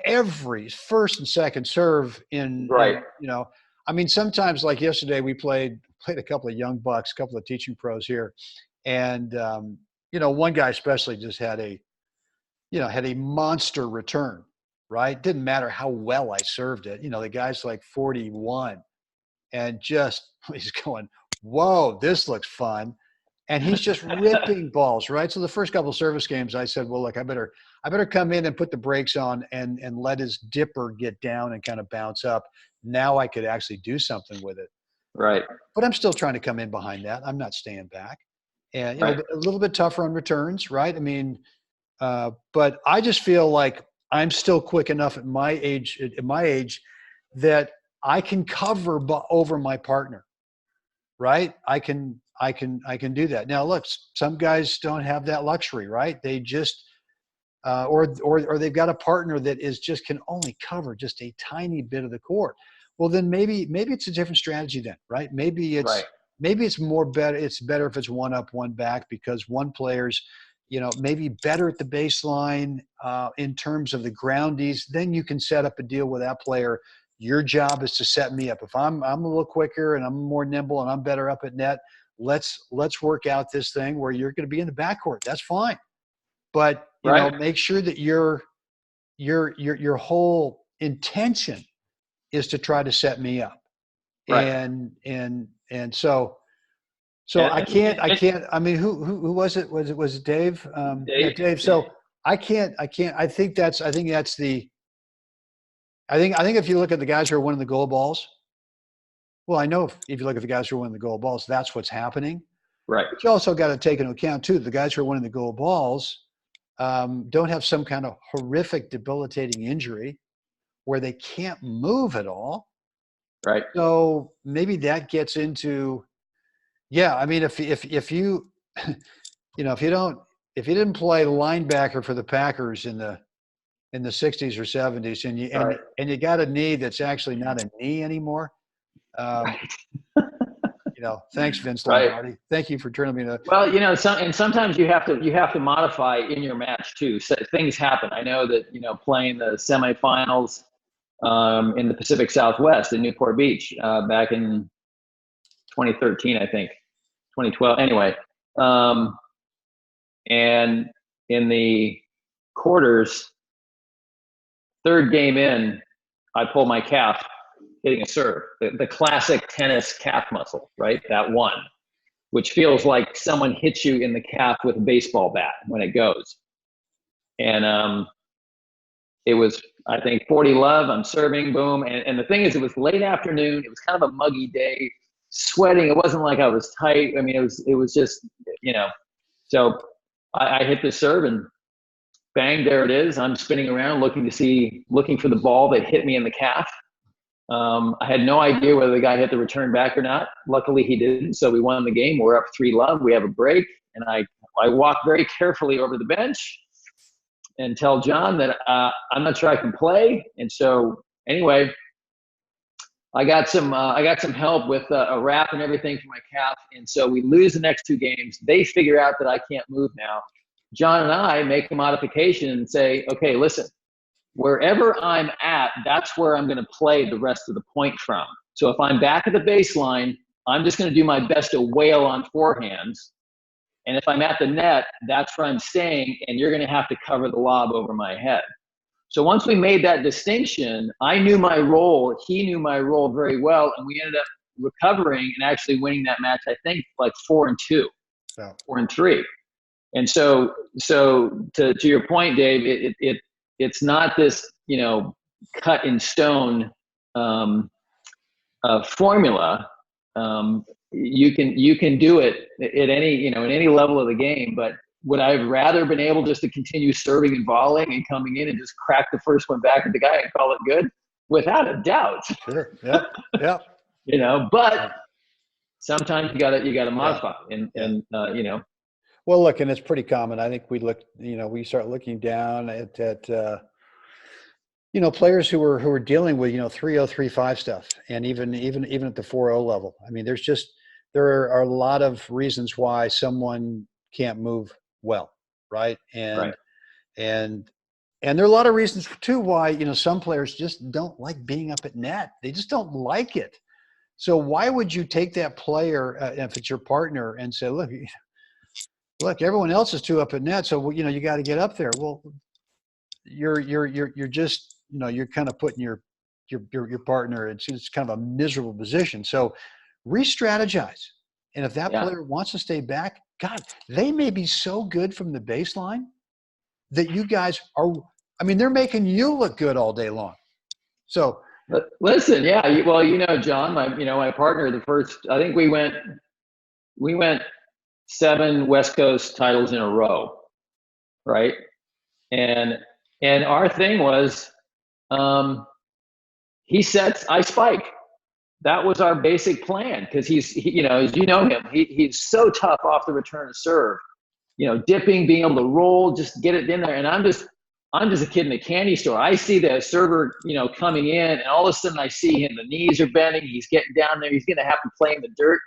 every first and second serve Right. I mean, sometimes like yesterday we played a couple of young bucks, a couple of teaching pros here, and one guy especially just had a monster return, right? Didn't matter how well I served it. The guy's like 41 and just he's going, whoa, this looks fun. And he's just ripping balls, right? So the first couple of service games, I said, well, look, I better come in and put the brakes on and let his dipper get down and kind of bounce up. Now I could actually do something with it. Right. But I'm still trying to come in behind that. I'm not staying back. And Right. a little bit tougher on returns, right? I mean, but I just feel like I'm still quick enough at my age that I can cover over my partner, right? I can do that. Now, look, some guys don't have that luxury, right? They just or they've got a partner that can only cover just a tiny bit of the court. Well, then maybe it's a different strategy then, right? Maybe it's better. It's better if it's one up, one back, because one player's maybe better at the baseline in terms of the groundies. Then you can set up a deal with that player. Your job is to set me up. If I'm a little quicker and I'm more nimble and I'm better up at net, let's work out this thing where you're going to be in the backcourt. That's fine. But make sure that your whole intention is to try to set me up. Right. And so I can't. I mean, who was it? Was it Dave? Dave. Yeah, Dave. So I can't. I think if you look at the guys who are winning the gold balls, well, I know if you look at the guys who are winning the gold balls, that's what's happening. Right. But you also got to take into account too, the guys who are winning the gold balls don't have some kind of horrific, debilitating injury where they can't move at all. Right. So maybe that gets into, yeah. I mean, if you if you didn't play linebacker for the Packers in the 60s or 70s, and you got a knee that's actually not a knee anymore. Thanks, Vince Lombardi. Thank you for turning me to. Well, sometimes you have to modify in your match too. So things happen. I know that playing the semifinals in the Pacific Southwest in Newport Beach back in 2013, I think, 2012. Anyway, and in the quarters, third game in, I pull my calf hitting a serve, the classic tennis calf muscle, right? That one, which feels like someone hits you in the calf with a baseball bat when it goes. And it was, I think, 40 love. I'm serving, boom. And the thing is, it was late afternoon. It was kind of a muggy day. sweating. It wasn't like I was tight. I mean, it was just, you know, so I hit the serve and bang, there it is. I'm spinning around looking for the ball that hit me in the calf. I had no idea whether the guy hit the return back or not. Luckily he didn't. So we won the game. We're up 3-love. We have a break. And I walk very carefully over the bench and tell John that I'm not sure I can play. And so anyway, I got some help with a wrap and everything for my calf. And so we lose the next 2 games. They figure out that I can't move now. John and I make a modification and say, okay, listen, wherever I'm at, that's where I'm going to play the rest of the point from. So if I'm back at the baseline, I'm just going to do my best to wail on forehands. And if I'm at the net, that's where I'm staying, and you're going to have to cover the lob over my head. So once we made that distinction, I knew my role, he knew my role very well, and we ended up recovering and actually winning that match, I think, like 4-2, yeah. 4-3. And so to your point, Dave, it's not this, you know, cut in stone formula. You can do it at any, you know, at any level of the game. But would I have rather been able just to continue serving and volleying and coming in and just crack the first one back at the guy and call it good? Without a doubt. Sure. Yeah. Yeah. You know, but sometimes you gotta modify and you know. Well, look, and it's pretty common. I think we start looking down at you know, players who are dealing with, you know, 3-0, 3-5 stuff, and even at the 4-0 level. I mean, there are a lot of reasons why someone can't move well, right? And there are a lot of reasons too why, you know, some players just don't like being up at net. They just don't like it. So why would you take that player if it's your partner and say, look, everyone else is too up at net, so you know you got to get up there. Well, you're just, you know, you're kind of putting your partner in it's kind of a miserable position. So re-strategize, and if that player wants to stay back, God, they may be so good from the baseline that you guys are. I mean, they're making you look good all day long. So listen, well, you know, John, my partner, I think we went 7 West Coast titles in a row, right? And our thing was, he sets, I spike. That was our basic plan because you know, as you know him, he's so tough off the return of serve, you know, dipping, being able to roll, just get it in there. And I'm just a kid in a candy store. I see the server, you know, coming in, and all of a sudden I see him, the knees are bending, he's getting down there, he's going to have to play in the dirt.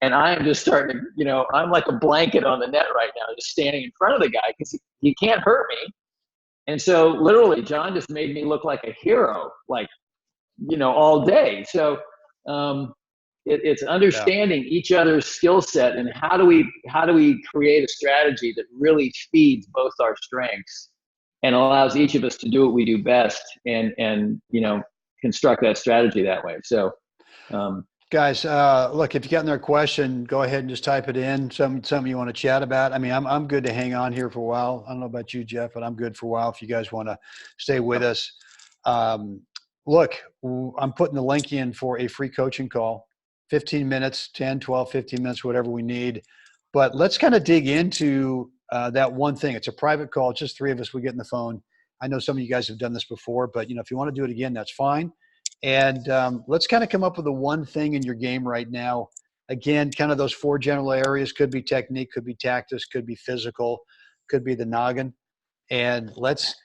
And I am just starting to, you know, I'm like a blanket on the net right now, just standing in front of the guy because he can't hurt me. And so literally John just made me look like a hero, like, you know, all day. So it's understanding each other's skill set and how do we create a strategy that really feeds both our strengths and allows each of us to do what we do best and you know, construct that strategy that way. So guys, look, if you got another question, go ahead and just type it in. Something you want to chat about. I mean, I'm good to hang on here for a while. I don't know about you, Jeff, but I'm good for a while if you guys want to stay with us. Look, I'm putting the link in for a free coaching call, 15 minutes, 10, 12, 15 minutes, whatever we need. But let's kind of dig into that one thing. It's a private call, just 3 of us. We get in the phone. I know some of you guys have done this before, but, you know, if you want to do it again, that's fine. And let's kind of come up with the one thing in your game right now. Again, kind of those 4 general areas. Could be technique, could be tactics, could be physical, could be the noggin. And let's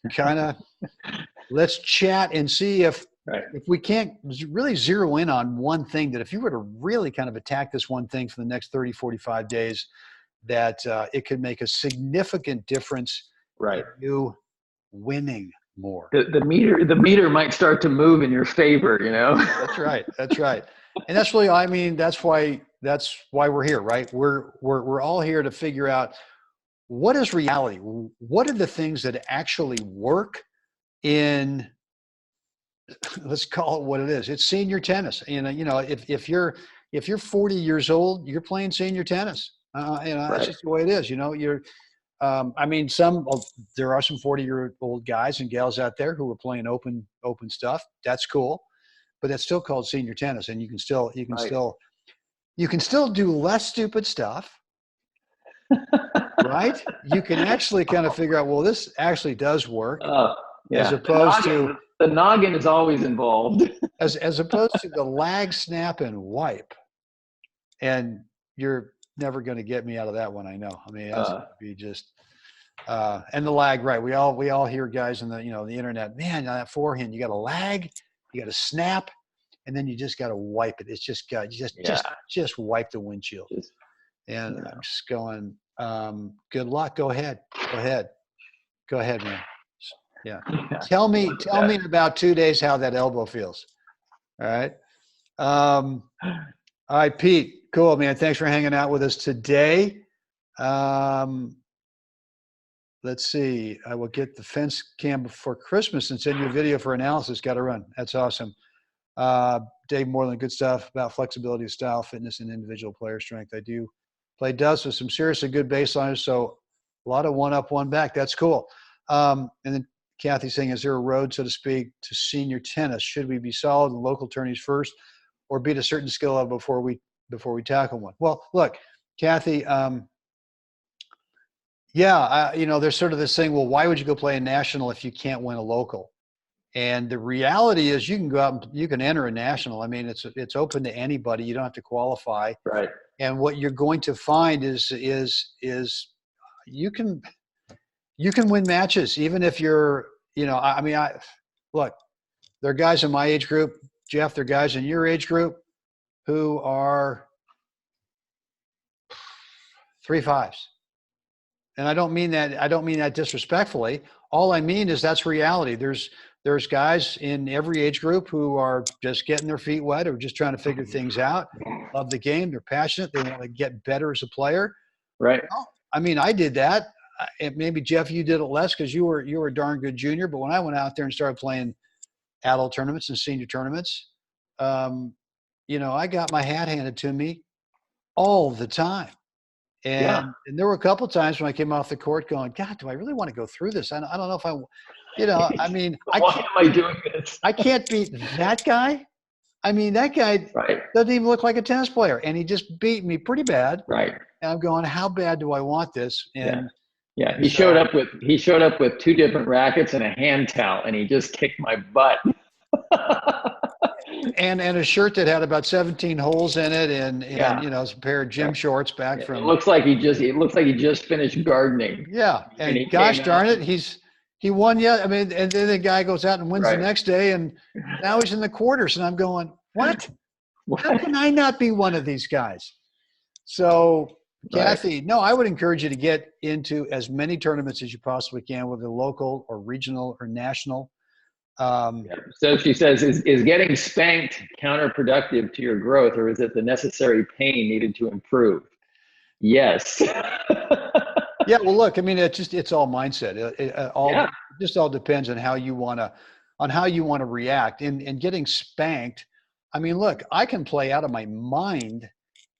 chat and see if we can't really zero in on one thing, that if you were to really kind of attack this one thing for the next 30, 45 days, that it could make a significant difference in you winning more. The meter might start to move in your favor, you know? That's right. And that's really, I mean, that's why we're here, right? We're all here to figure out what is reality. What are the things that actually work in, let's call it what it is. It's senior tennis. You know, if you're 40 years old, you're playing senior tennis. You know, that's just the way it is. You know, I mean, there are some 40-year-old guys and gals out there who are playing open stuff. That's cool, but that's still called senior tennis, and you can still You can still do less stupid stuff, right? You can actually kind of figure out, well, this actually does work, Yeah. as opposed to The noggin is always involved. as opposed to the lag, snap, and wipe. And you're never going to get me out of that one. I know. I mean, that's going to be just and the lag, right? We all hear guys in the the internet. Man, on that forehand, you got a lag, you got to snap, and then you just got to wipe it. It's just got just wipe the windshield. And I'm just going. Good luck. Go ahead, man. Yeah. Tell me in about 2 days how that elbow feels. All right. All right, Pete. Cool, man. Thanks for hanging out with us today. Let's see. I will get the fence cam before Christmas and send you a video for analysis. Got to run. That's awesome. Dave Moreland, good stuff about flexibility, style, fitness, and individual player strength. I do play dust with some seriously good baseliners, so a lot of one up, one back. That's cool. And then Kathy saying, is there a road, so to speak, to senior tennis? Should we be solid in local tourneys first, or beat a certain skill level before we tackle one? Well, look, Kathy. There's sort of this thing. Well, why would you go play a national if you can't win a local? And the reality is, you can go out and you can enter a national. I mean, it's open to anybody. You don't have to qualify. Right. And what you're going to find is you can win matches even if you're look. There are guys in my age group, Jeff. There are guys in your age group who are 3.5s. And I don't mean that disrespectfully. All I mean is that's reality. There's guys in every age group who are just getting their feet wet or just trying to figure things out. Love the game. They're passionate. They want to get better as a player. Right. Well, I mean, I did that. Maybe Jeff, you did it less because you were a darn good junior. But when I went out there and started playing adult tournaments and senior tournaments, I got my hat handed to me all the time. And there were a couple of times when I came off the court going, God, do I really want to go through this? I don't know if I mean, why am I doing this? I can't beat that guy. I mean, that guy doesn't even look like a tennis player, and he just beat me pretty bad. Right. And I'm going, how bad do I want this? And he showed up with 2 different rackets and a hand towel, and he just kicked my butt. and a shirt that had about 17 holes in it, and a pair of gym shorts back from. It looks like he just finished gardening. Yeah, and gosh darn it, he won yet. I mean, and then the guy goes out and wins the next day, and now he's in the quarters, and I'm going, what? How can I not be one of these guys? So, Kathy, no, I would encourage you to get into as many tournaments as you possibly can, whether local or regional or national. So she says, is getting spanked counterproductive to your growth, or is it the necessary pain needed to improve? Yes. Yeah. Well, look, I mean, it's all mindset. It just all depends on how you want to react. And getting spanked, I mean, look, I can play out of my mind,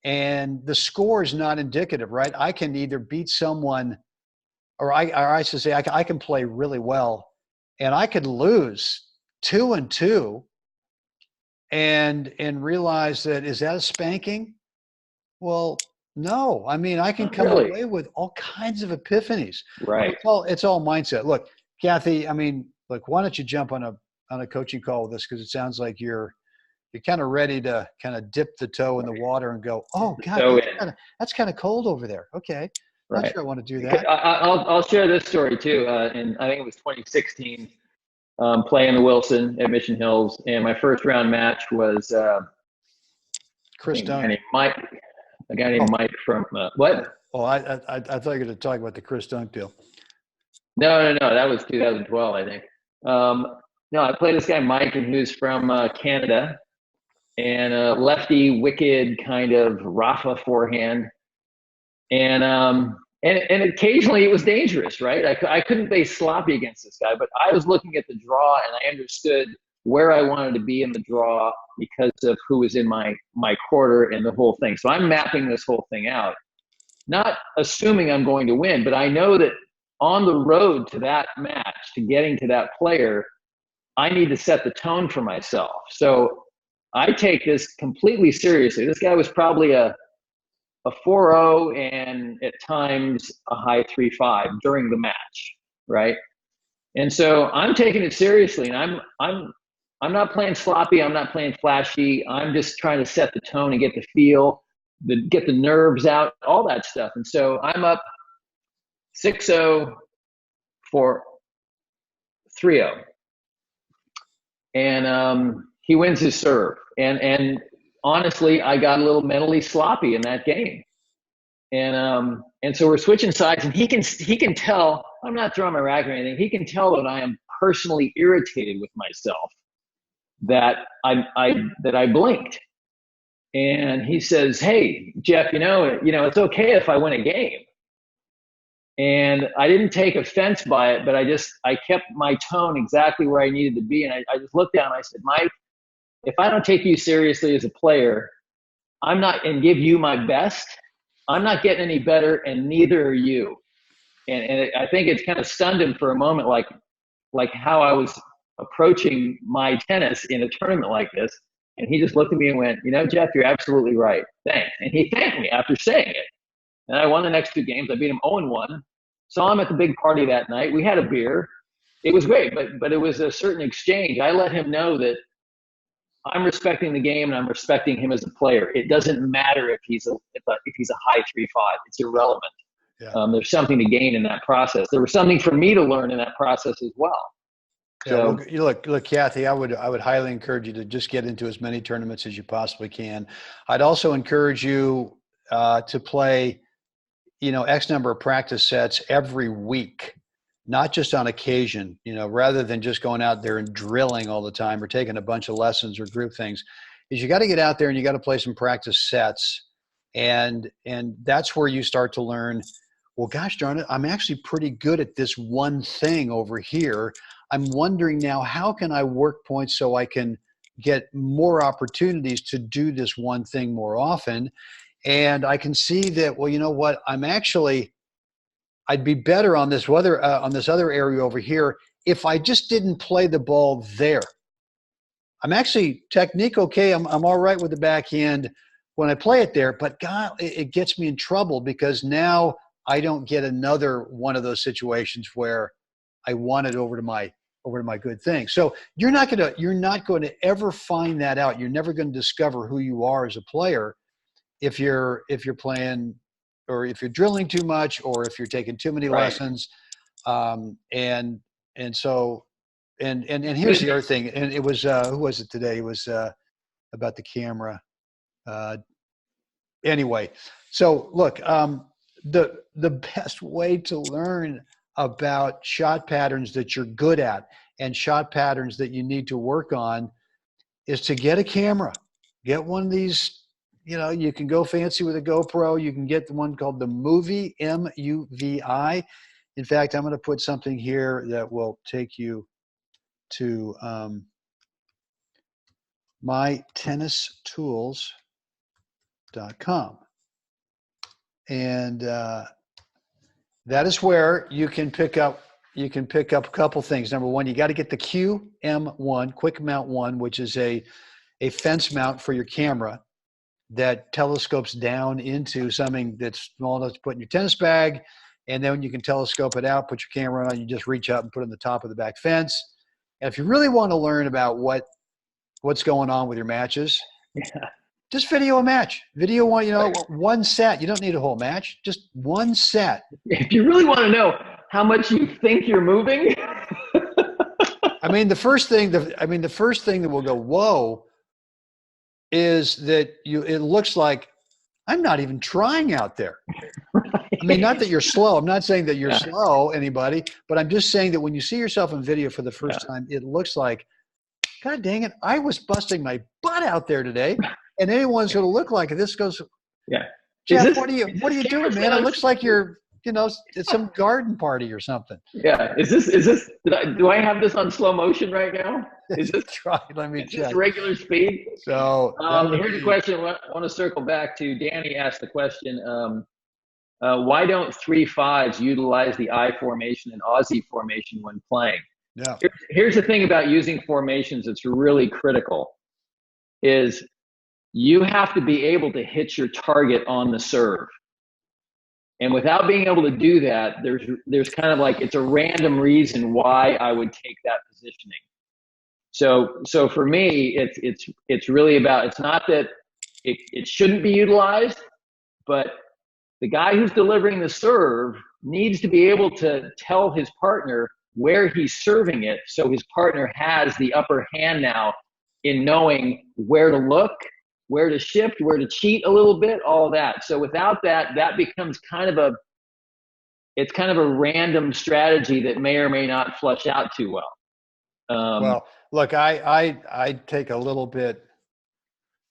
and the score is not indicative, right? I can either beat someone, or I should say, I can play really well, and I could lose 2-2 and realize that, is that a spanking? Well, no. I mean, I can come away with all kinds of epiphanies. Right. It's all mindset. Look, Kathy, I mean, look, why don't you jump on a coaching call with us? Because it sounds like you're kind of ready to kind of dip the toe in the water and go, oh God, that's kind of cold over there. Okay. Not sure I want to do that. I'll share this story too. And I think it was 2016, playing the Wilson at Mission Hills, and my first round match was Chris Dunk. A guy named Mike from what? Oh, I thought you were going to talk about the Chris Dunk deal. No, that was 2012, I think. No, I played this guy Mike, and he was from Canada, and a lefty, wicked kind of Rafa forehand. And occasionally it was dangerous, right? I couldn't base sloppy against this guy, but I was looking at the draw, and I understood where I wanted to be in the draw because of who was in my quarter and the whole thing. So I'm mapping this whole thing out, not assuming I'm going to win, but I know that on the road to that match, to getting to that player, I need to set the tone for myself. So I take this completely seriously. This guy was probably a 4-0 and at times a high 3-5 during the match, right? And so I'm taking it seriously, and I'm not playing sloppy. I'm not playing flashy. I'm just trying to set the tone and get the feel, get the nerves out, all that stuff. And so I'm up 6-0 for 3-0, and he wins his serve. And honestly, I got a little mentally sloppy in that game. And so we're switching sides, and he can tell I'm not throwing my racket or anything. He can tell that I am personally irritated with myself, that I blinked. And he says, "Hey, Jeff, you know, it's okay if I win a game." And I didn't take offense by it, but I kept my tone exactly where I needed to be. And I just looked down and I said, "Mike, if I don't take you seriously as a player, and give you my best, I'm not getting any better, and neither are you." And I think it's kind of stunned him for a moment, like how I was approaching my tennis in a tournament like this. And he just looked at me and went, "Jeff, you're absolutely right. Thanks." And he thanked me after saying it. And I won the next 2 games. I beat him 0-1. Saw him at the big party that night. We had a beer. It was great, but it was a certain exchange. I let him know that I'm respecting the game and I'm respecting him as a player. It doesn't matter if he's a high 3-5. It's irrelevant. Yeah. There's something to gain in that process. There was something for me to learn in that process as well. Yeah, So, well, look, Kathy, I would highly encourage you to just get into as many tournaments as you possibly can. I'd also encourage you to play, X number of practice sets every week, not just on occasion, rather than just going out there and drilling all the time or taking a bunch of lessons or group things. Is you got to get out there and you got to play some practice sets, and that's where you start to learn. Well, gosh darn it, I'm actually pretty good at this one thing over here. I'm wondering now, how can I work points so I can get more opportunities to do this one thing more often? And I can see that, well, you know what, I'd be better on this other area over here if I just didn't play the ball there. I'm actually technique okay. I'm all right with the backhand when I play it there, but God, it gets me in trouble because now I don't get another one of those situations where I want it over to my good thing. So you're not going to ever find that out. You're never going to discover who you are as a player if you're playing, or if you're drilling too much, or if you're taking too many lessons. And so here's the other thing. And it was who was it today? It was about the camera. Anyway, so look, the best way to learn about shot patterns that you're good at and shot patterns that you need to work on is to get a camera. Get one of these, you can go fancy with a GoPro. You can get the one called the Movie, MUVI. In fact, I'm going to put something here that will take you to mytennistools.com. And that is where you can pick up a couple things. Number one, you got to get the QM1, Quick Mount 1, which is a fence mount for your camera that telescopes down into something that's small enough to put in your tennis bag. And then you can telescope it out, put your camera on, you just reach up and put it on the top of the back fence. And if you really want to learn about what's going on with your matches, just video a match. Video one, one set. You don't need a whole match, just one set. If you really want to know how much you think you're moving. the first thing that will go, whoa, is that it looks like I'm not even trying out there. Right. Not that you're slow. I'm not saying that you're slow, anybody, but I'm just saying that when you see yourself in video for the first time, it looks like, God dang it, I was busting my butt out there today, and anyone's going to look like it. This goes, Jeff, what are you doing, man? It looks like you're, it's some garden party or something. Yeah. Is this, do I have this on slow motion right now? Is this, try? Let me check. This regular speed? So here's a question I want to circle back to. Danny asked the question, why don't 3-5s utilize the I formation and Aussie formation when playing? Yeah. Here's the thing about using formations that's really critical. is you have to be able to hit your target on the serve. And without being able to do that, there's kind of like, it's a random reason why I would take that positioning. So for me, it's really about, it's not that it shouldn't be utilized, but the guy who's delivering the serve needs to be able to tell his partner where he's serving it, so his partner has the upper hand now in knowing where to look, where to shift, where to cheat a little bit, all that. So without that, that becomes kind of a random strategy that may or may not flush out too well. Well, look, I take a little bit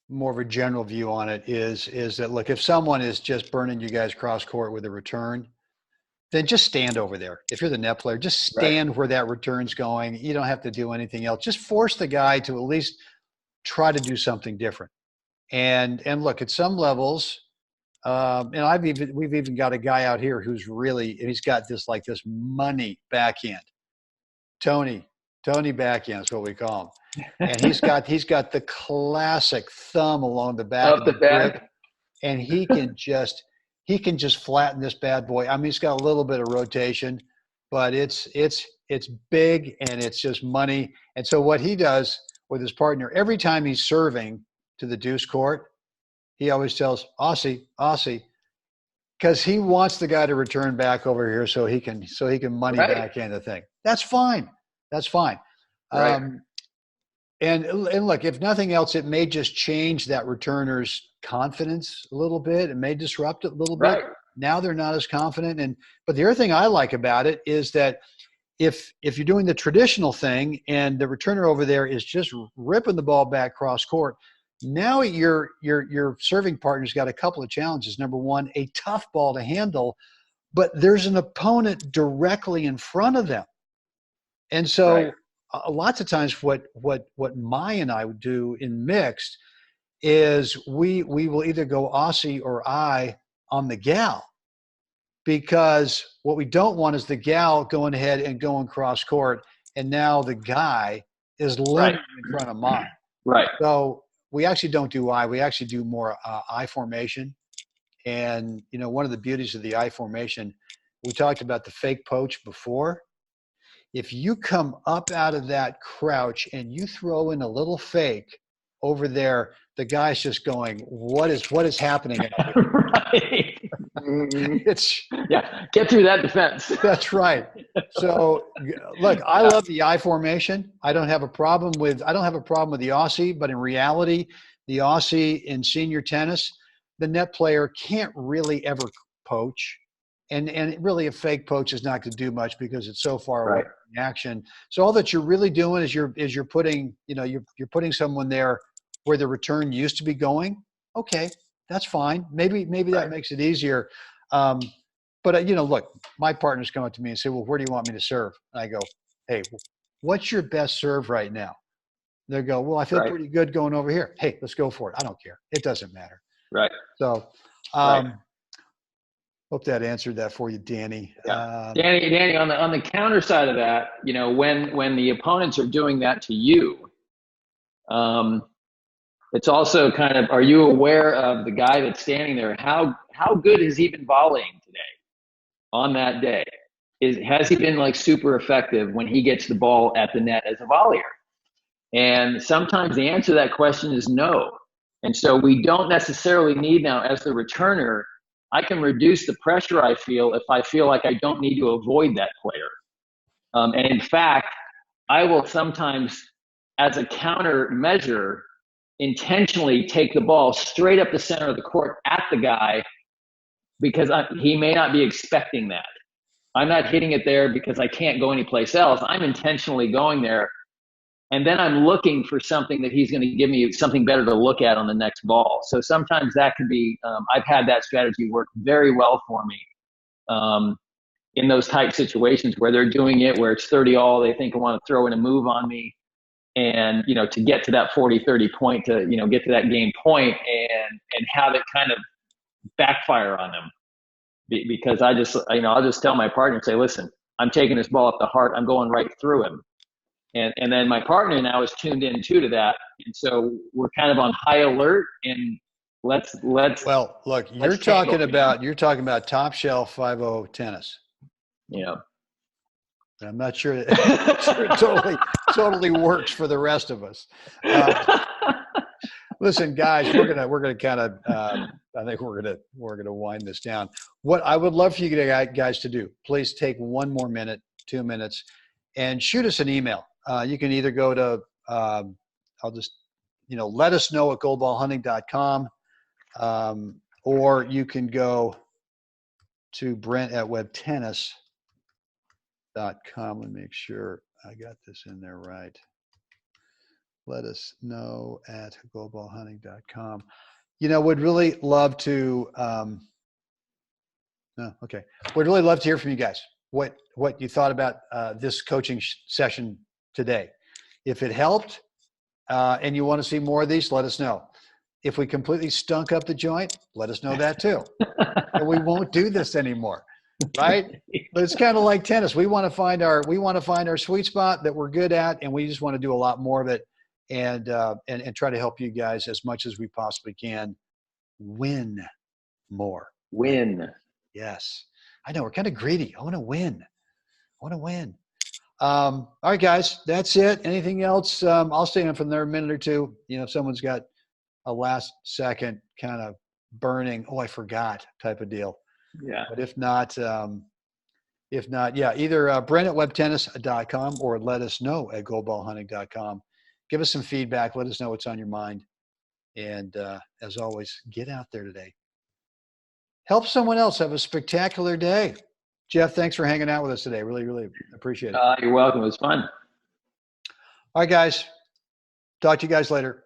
more of a general view on it, is that, look, if someone is just burning you guys cross court with a return, then just stand over there. If you're the net player, just stand where that return's going. You don't have to do anything else. Just force the guy to at least try to do something different. And look, at some levels, and we've even got a guy out here who's really, he's got this money backhand. Tony backhand is what we call him. And he's got the classic thumb along the back of the grip, and he can just flatten this bad boy. I mean, he's got a little bit of rotation, but it's big, and it's just money. And so what he does with his partner, every time he's serving to the deuce court, he always tells Aussie, because he wants the guy to return back over here so he can money backhand the thing. That's fine. Right. And look, if nothing else, it may just change that returner's confidence a little bit. It may disrupt it a little bit. Now they're not as confident. But the other thing I like about it is that if you're doing the traditional thing and the returner over there is just ripping the ball back cross court, now your serving partner's got a couple of challenges. Number one, a tough ball to handle, but there's an opponent directly in front of them. And so lots of times what Mai and I would do in mixed is we will either go Aussie or I on the gal, because what we don't want is the gal going ahead and going cross court, and now the guy is limited in front of Mai. Right. So we actually don't do I. We actually do more I formation. And, one of the beauties of the I formation, we talked about the fake poach before. If you come up out of that crouch and you throw in a little fake over there, the guy's just going, what is happening? Right. Get through that defense. That's right. So look, I love the I formation. I don't have a problem with the Aussie, but in reality, the Aussie in senior tennis, the net player can't really ever poach. And really a fake poach is not going to do much because it's so far away from the action. So all that you're really doing is you're putting, you're putting someone there where the return used to be going. Okay, that's fine. Maybe that makes it easier. But look, my partners come up to me and say, well, where do you want me to serve? And I go, hey, what's your best serve right now? They go, well, I feel pretty good going over here. Hey, let's go for it. I don't care. It doesn't matter. Right. So, hope that answered that for you, Danny. Yeah. Danny, on the counter side of that, when the opponents are doing that to you, it's also kind of, are you aware of the guy that's standing there? How good has he been volleying today on that day? Has he been super effective when he gets the ball at the net as a volleyer? And sometimes the answer to that question is no. And so we don't necessarily need now, as the returner, I can reduce the pressure I feel if I feel like I don't need to avoid that player. And in fact, I will sometimes, as a counter measure, intentionally take the ball straight up the center of the court at the guy, because he may not be expecting that. I'm not hitting it there because I can't go anyplace else. I'm intentionally going there. And then I'm looking for something that he's going to give me something better to look at on the next ball. So sometimes that can be, I've had that strategy work very well for me in those type situations where they're doing it, where it's 30-all, they think I want to throw in a move on me. And, to get to that 40-30 point, to, get to that game point and have it kind of backfire on them. Because I'll just tell my partner and say, listen, I'm taking this ball up the heart. I'm going right through him. And then my partner now is tuned in too to that. And so we're kind of on high alert, and let's Well, look, you're let's talking tangle, you know? about top shelf 5 tennis. Yeah. And I'm not sure, sure it totally works for the rest of us. Listen, guys, we're gonna kind of I think we're gonna wind this down. What I would love for you guys to do, please take 1 more minute, 2 minutes, and shoot us an email. You can either go to I'll just let us know at goldballhunting.com, or you can go to Brent at webtennis.com. Let me make sure I got this in there right. Let us know at goldballhunting.com. Would really love to. Okay, would really love to hear from you guys. What you thought about this coaching session today? If it helped, and you want to see more of these, let us know. If we completely stunk up the joint, let us know that too. And we won't do this anymore, right? But it's kind of like tennis. We want to find our sweet spot that we're good at, and we just want to do a lot more of it, and try to help you guys as much as we possibly can win more. Win. Yes. I know we're kind of greedy. I want to win. All right, guys, that's it. Anything else? I'll stay on from there a minute or two. If someone's got a last second kind of burning, oh, I forgot type of deal. Yeah. But if not, yeah, either Brent at webtennis.com or let us know at goldballhunting.com. Give us some feedback. Let us know what's on your mind. And as always, get out there today. Help someone else have a spectacular day. Jeff, thanks for hanging out with us today. Really, really appreciate it. You're welcome. It was fun. All right, guys. Talk to you guys later.